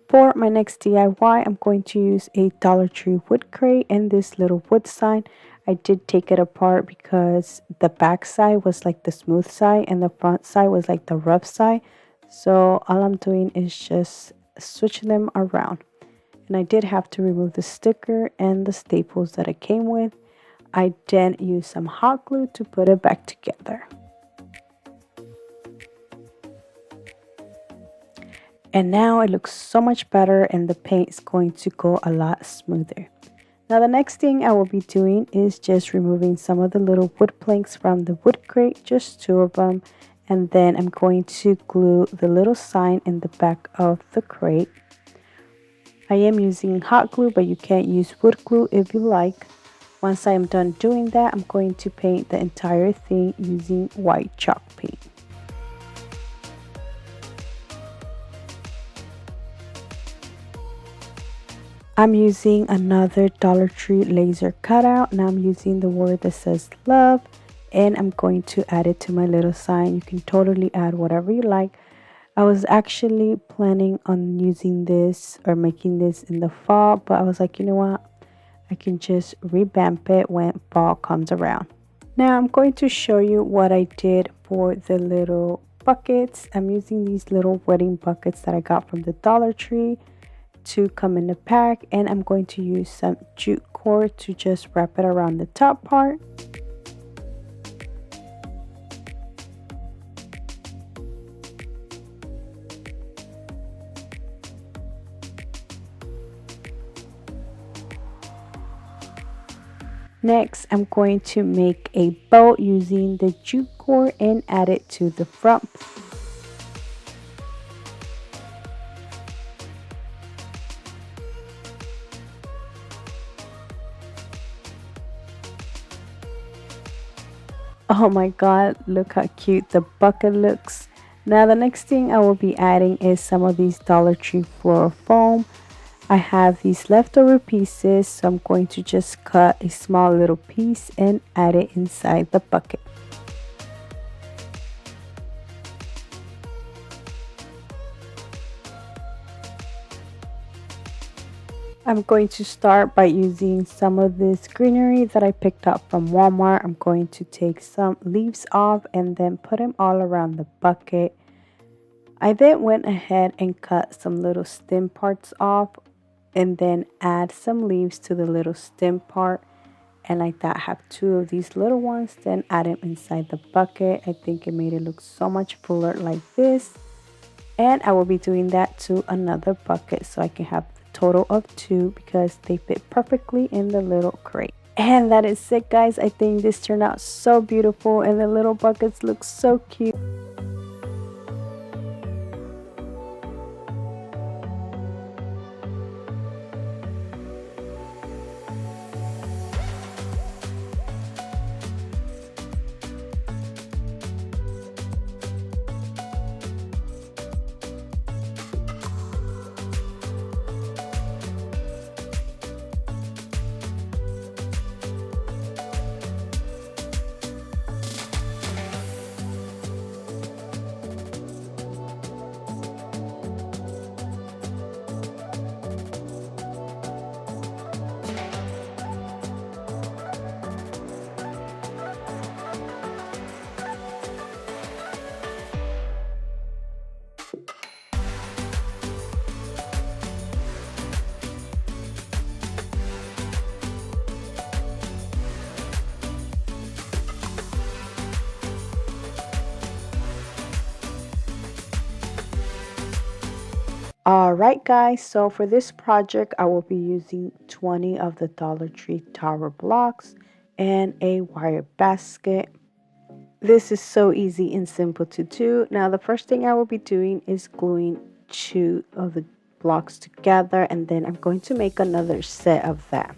For my next DIY, I'm going to use a Dollar Tree wood crate and this little wood sign. I did take it apart because the back side was like the smooth side and the front side was like the rough side. So all I'm doing is just switching them around. And I did have to remove the sticker and the staples that it came with. I then used some hot glue to put it back together. And now it looks so much better and the paint is going to go a lot smoother. Now the next thing I will be doing is just removing some of the little wood planks from the wood crate, just 2 of them. And then I'm going to glue the little sign in the back of the crate. I am using hot glue, but you can't use wood glue if you like. Once I am done doing that, I'm going to paint the entire thing using white chalk paint. I'm using another Dollar Tree laser cutout. Now I'm using the word that says love, and I'm going to add it to my little sign. You can totally add whatever you like. I was actually planning on using this or making this in the fall, but I was like, you know what? I can just revamp it when fall comes around. Now I'm going to show you what I did for the little buckets. I'm using these little wedding buckets that I got from the Dollar Tree to come in the pack, and I'm going to use some jute cord to just wrap it around the top part. Next, I'm going to make a bow using the jute cord and add it to the front. Oh my god, look how cute the bucket looks. Now the next thing I will be adding is some of these Dollar Tree floral foam. I have these leftover pieces, so I'm going to just cut a small little piece and add it inside the bucket. I'm going to start by using some of this greenery that I picked up from Walmart. I'm going to take some leaves off and then put them all around the bucket. I then went ahead and cut some little stem parts off and then add some leaves to the little stem part, and like that have 2 of these little ones, then add them inside the bucket. I think it made it look so much fuller like this, and I will be doing that to another bucket so I can have the total of 2 because they fit perfectly in the little crate. And that is it, guys. I think this turned out so beautiful and the little buckets look so cute. Alright guys, so for this project I will be using 20 of the Dollar Tree tower blocks and a wire basket. This is so easy and simple to do. Now the first thing I will be doing is gluing 2 of the blocks together, and then I'm going to make another set of that.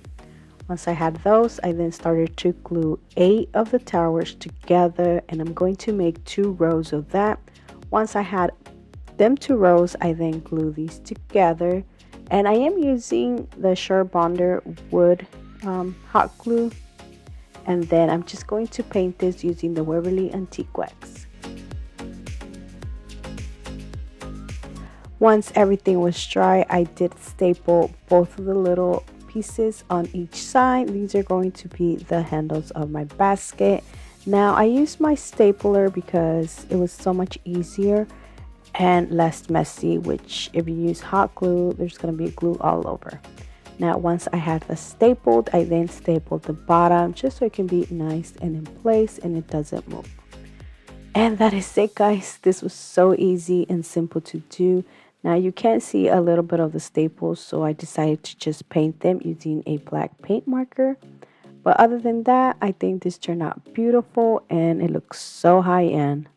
Once I had those, I then started to glue 8 of the towers together, and I'm going to make 2 rows of that. Once I had them 2 rows, I then glue these together, and I am using the Sure Bonder wood hot glue, and then I'm just going to paint this using the Waverly Antique Wax. Once everything was dry, I did staple both of the little pieces on each side. These are going to be the handles of my basket. Now I used my stapler because it was so much easier and less messy, which if you use hot glue, there's going to be glue all over. Now once I had this stapled, I then stapled the bottom just so it can be nice and in place and it doesn't move. And that is it, guys. This was so easy and simple to do. Now you can see a little bit of the staples, so I decided to just paint them using a black paint marker. But other than that, I think this turned out beautiful and it looks so high-end.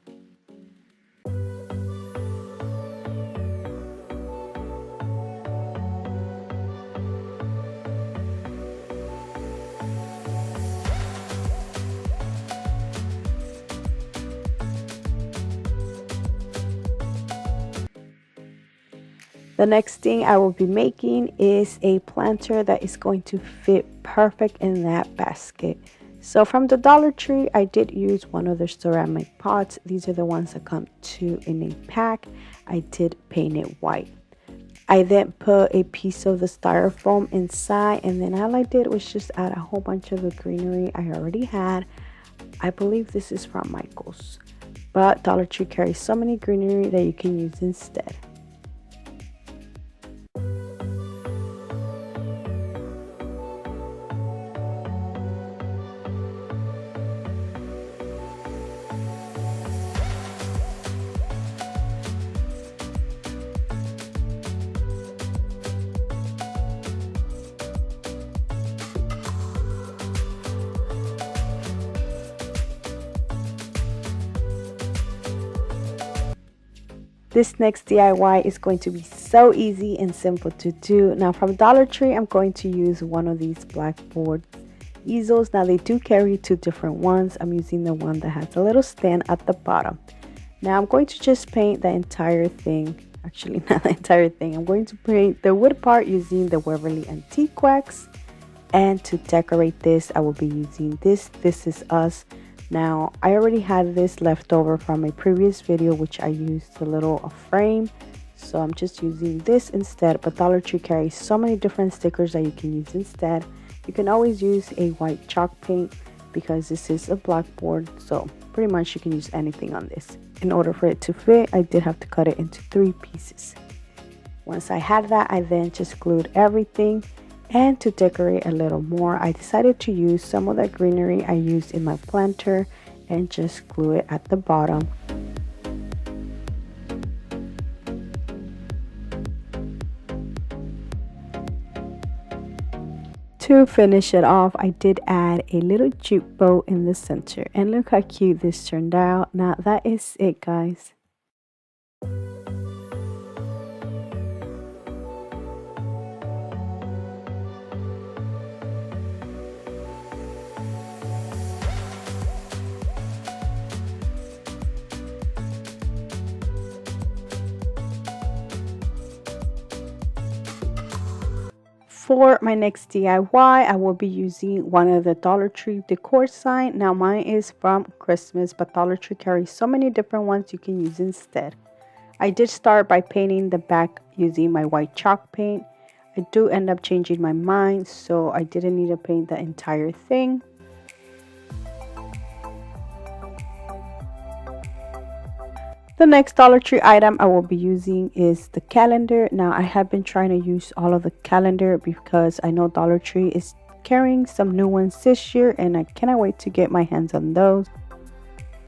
The next thing I will be making is a planter that is going to fit perfect in that basket. So from the Dollar Tree, I did use one of the ceramic pots. These are the ones that come in a pack. I did paint it white. I then put a piece of the styrofoam inside, and then all I did was just add a whole bunch of the greenery I already had. I believe this is from Michael's, but Dollar Tree carries so many greenery that you can use instead. This next DIY is going to be so easy and simple to do. Now from Dollar Tree, I'm going to use one of these blackboard easels. Now they do carry two different ones. I'm using the one that has a little stand at the bottom. Now I'm going to just paint the entire thing. Actually, not the entire thing. I'm going to paint the wood part using the Waverly Antique Wax. And to decorate this, I will be using this. This Is Us. Now, I already had this left over from a previous video, which I used a little frame. So I'm just using this instead. But Dollar Tree carries so many different stickers that you can use instead. You can always use a white chalk paint because this is a blackboard. So pretty much you can use anything on this. In order for it to fit, I did have to cut it into 3 pieces. Once I had that, I then just glued everything. And to decorate a little more, I decided to use some of that greenery I used in my planter and just glue it at the bottom. To finish it off, I did add a little jute bow in the center. And look how cute this turned out. Now that is it, guys. For my next DIY, I will be using one of the Dollar Tree Decor sign. Now mine is from Christmas, but Dollar Tree carries so many different ones you can use instead. I did start by painting the back using my white chalk paint. I do end up changing my mind, so I didn't need to paint the entire thing. The next Dollar Tree item I will be using is the calendar. Now I have been trying to use all of the calendar because I know Dollar Tree is carrying some new ones this year and I cannot wait to get my hands on those.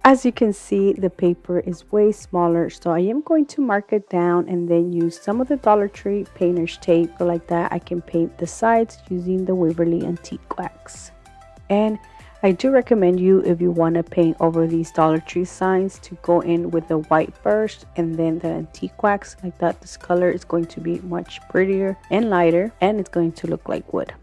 As you can see, the paper is way smaller, so I am going to mark it down and then use some of the Dollar Tree painter's tape. So like that, I can paint the sides using the Waverly Antique Wax. And I do recommend you, if you want to paint over these Dollar Tree signs, to go in with the white first and then the antique wax. Like that, this color is going to be much prettier and lighter and it's going to look like wood.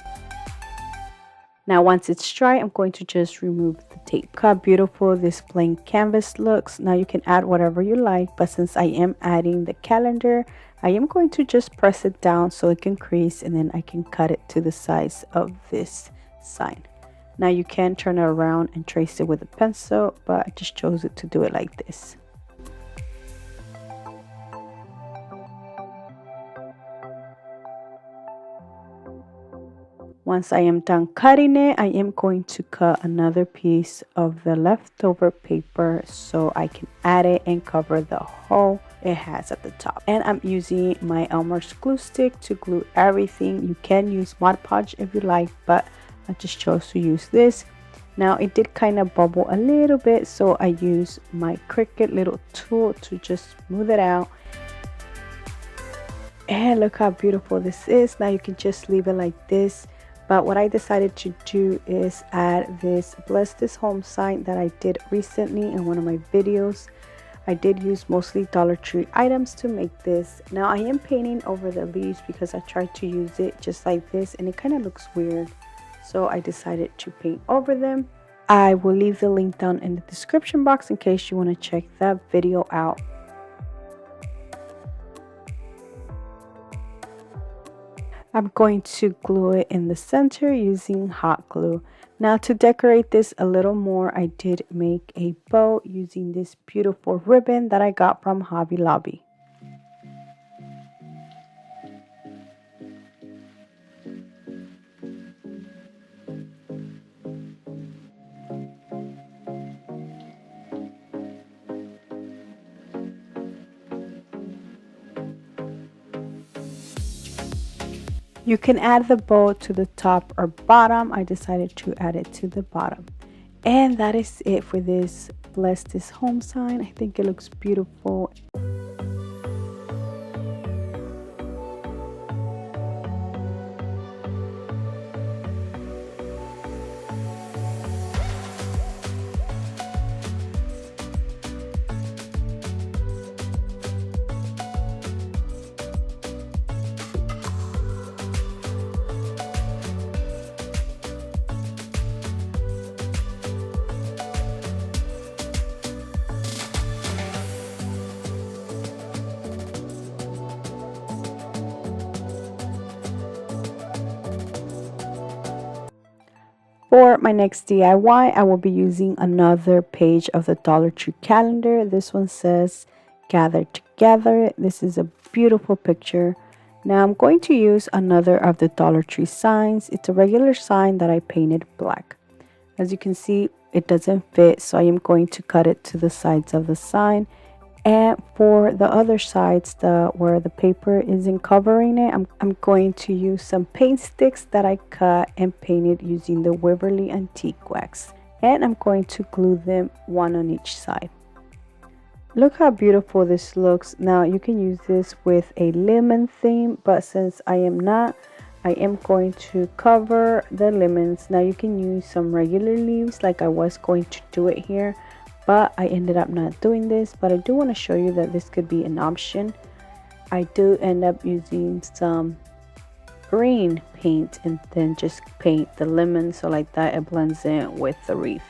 Now once it's dry, I'm going to just remove the tape. Look how beautiful this blank canvas looks. Now you can add whatever you like, but since I am adding the calendar, I am going to just press it down so it can crease and then I can cut it to the size of this sign. Now you can turn it around and trace it with a pencil, but I just chose it to do it like this. Once I am done cutting it, I am going to cut another piece of the leftover paper so I can add it and cover the hole it has at the top. And I'm using my Elmer's glue stick to glue everything. You can use Mod Podge if you like, but I just chose to use this. Now it did kind of bubble a little bit, so I use my Cricut little tool to just smooth it out. And look how beautiful this is. Now you can just leave it like this. But what I decided to do is add this Bless This Home sign that I did recently in one of my videos. I did use mostly Dollar Tree items to make this. Now I am painting over the leaves because I tried to use it just like this and it kind of looks weird. So I decided to paint over them. I will leave the link down in the description box in case you want to check that video out. I'm going to glue it in the center using hot glue. Now to decorate this a little more, I did make a bow using this beautiful ribbon that I got from Hobby Lobby. You can add the bow to the top or bottom. I decided to add it to the bottom. And that is it for this Bless This Home sign. I think it looks beautiful. For my next DIY, I will be using another page of the Dollar Tree calendar. This one says Gather Together. This is a beautiful picture. Now I'm going to use another of the Dollar Tree signs. It's a regular sign that I painted black. As you can see, it doesn't fit, so I am going to cut it to the sides of the sign. And for the other sides, where the paper isn't covering it, I'm going to use some paint sticks that I cut and painted using the Waverly Antique Wax. And I'm going to glue them one on each side. Look how beautiful this looks. Now you can use this with a lemon theme, but since I am not, I am going to cover the lemons. Now you can use some regular leaves like I was going to do it here. But I ended up not doing this, but I do want to show you that this could be an option. I do end up using some green paint and then just paint the lemon so like that it blends in with the wreath.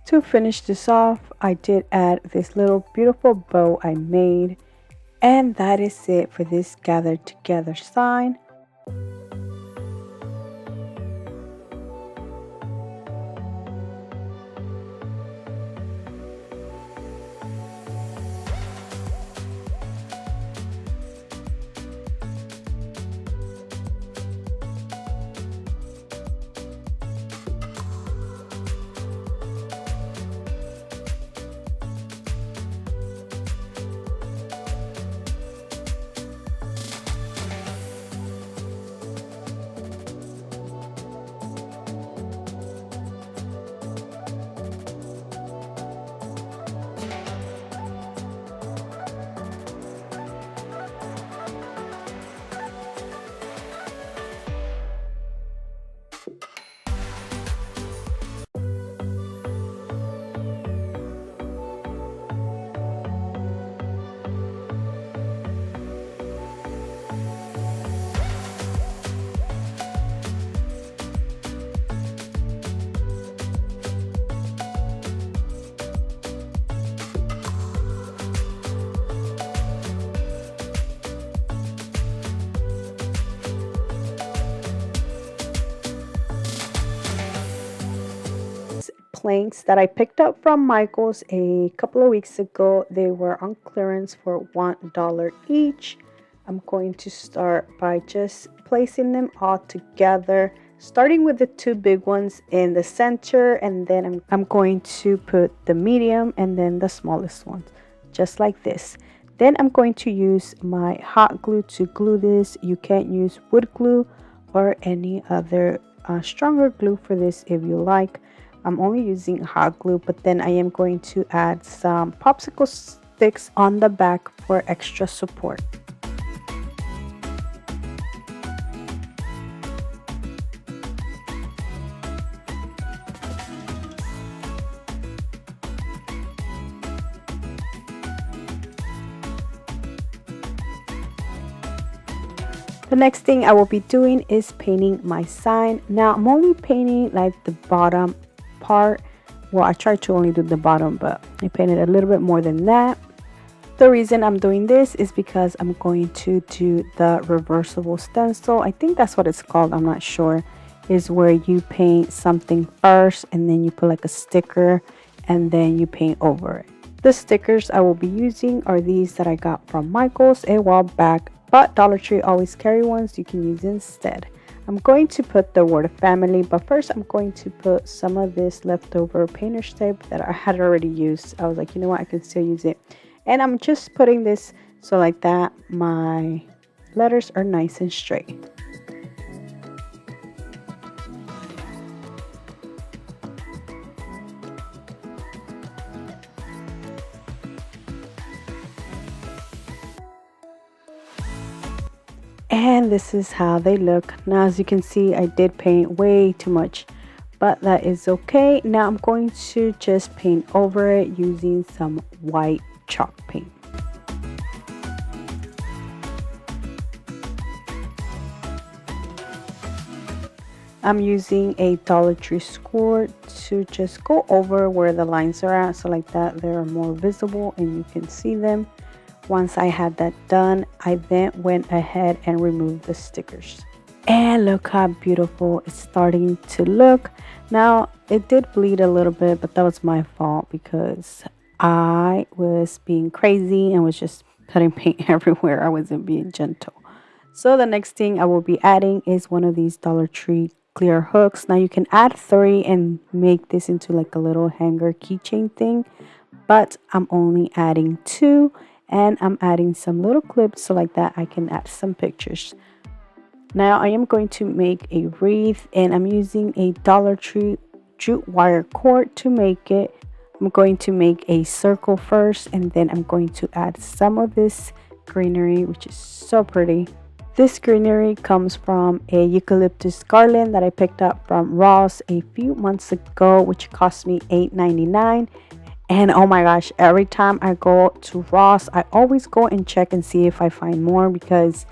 To finish this off, I did add this little beautiful bow I made, and that is it for this Gather Together sign. Planks that I picked up from Michael's a couple of weeks ago. They were on clearance for $1 each. I'm going to start by just placing them all together, starting with the two big ones in the center, and then I'm going to put the medium and then the smallest ones, just like this. Then I'm going to use my hot glue to glue this. You can't use wood glue or any other stronger glue for this if you like. I'm only using hot glue, but then I am going to add some popsicle sticks on the back for extra support. The next thing I will be doing is painting my sign. Now I'm only painting like the bottom part. Well, I tried to only do the bottom, but I painted a little bit more than that. The reason I'm doing this is because I'm going to do the reversible stencil. I think that's what it's called, I'm not sure. Is where you paint something first and then you put like a sticker and then you paint over it. The stickers I will be using are these that I got from Michael's a while back, but Dollar Tree always carry ones you can use instead. I'm going to put the word family, but first I'm going to put some of this leftover painter's tape that I had already used. I was like, you know what, I can still use it. And I'm just putting this so like that my letters are nice and straight. And this is how they look. Now as you can see, I did paint way too much, but that is okay. Now I'm going to just paint over it using some white chalk paint. I'm using a Dollar Tree squirt to just go over where the lines are at, so like that they're more visible and you can see them. Once I had that done, I then went ahead and removed the stickers. And look how beautiful it's starting to look. Now, it did bleed a little bit, but that was my fault because I was being crazy and was just putting paint everywhere. I wasn't being gentle. So the next thing I will be adding is one of these Dollar Tree clear hooks. Now you can add 3 and make this into like a little hanger keychain thing, but I'm only adding 2. And I'm adding some little clips so like that I can add some pictures. Now I am going to make a wreath and I'm using a Dollar Tree jute wire cord to make it. I'm going to make a circle first and then I'm going to add some of this greenery, which is so pretty. This greenery comes from a eucalyptus garland that I picked up from Ross a few months ago, which cost me $8.99. And oh my gosh, every time I go to Ross, I always go and check and see if I find more because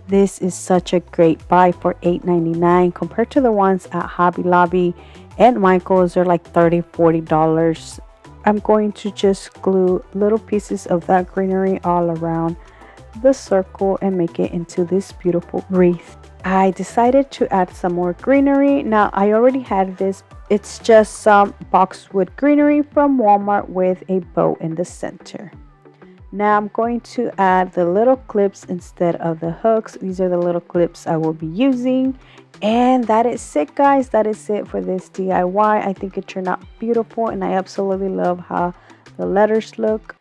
this is such a great buy for $8.99 compared to the ones at Hobby Lobby and Michael's. They're like $30-$40. I'm going to just glue little pieces of that greenery all around the circle and make it into this beautiful wreath. I decided to add some more greenery. Now I already had this. It's just some boxwood greenery from Walmart with a bow in the center. Now I'm going to add the little clips instead of the hooks. These are the little clips I will be using. And that is it, guys. That is it for this DIY. I think it turned out beautiful and I absolutely love how the letters look.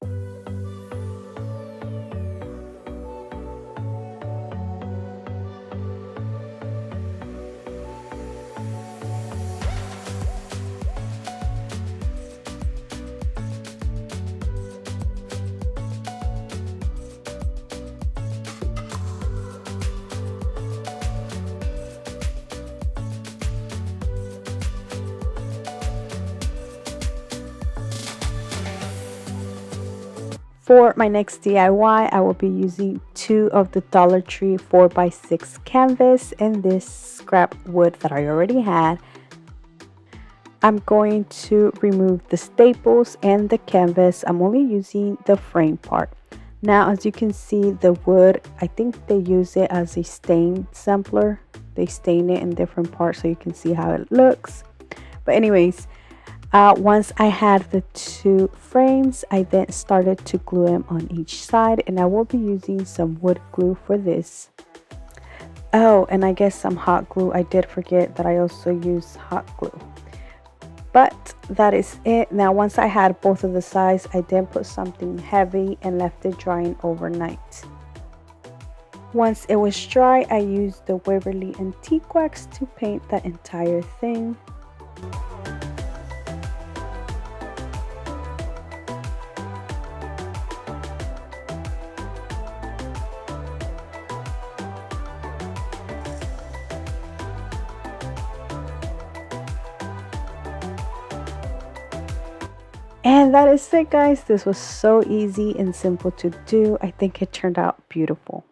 For my next DIY, I will be using 2 of the Dollar Tree 4x6 canvas and this scrap wood that I already had. I'm going to remove the staples and the canvas. I'm only using the frame part. Now, as you can see, the wood, I think they use it as a stain sampler. They stain it in different parts so you can see how it looks. But anyways, once I had the 2 frames, I then started to glue them on each side and I will be using some wood glue for this. Oh, and I guess some hot glue. I did forget that I also use hot glue. But that is it. Now once I had both of the sides, I then put something heavy and left it drying overnight. Once it was dry, I used the Waverly Antique Wax to paint the entire thing. And that is it, guys. This was so easy and simple to do. I think it turned out beautiful.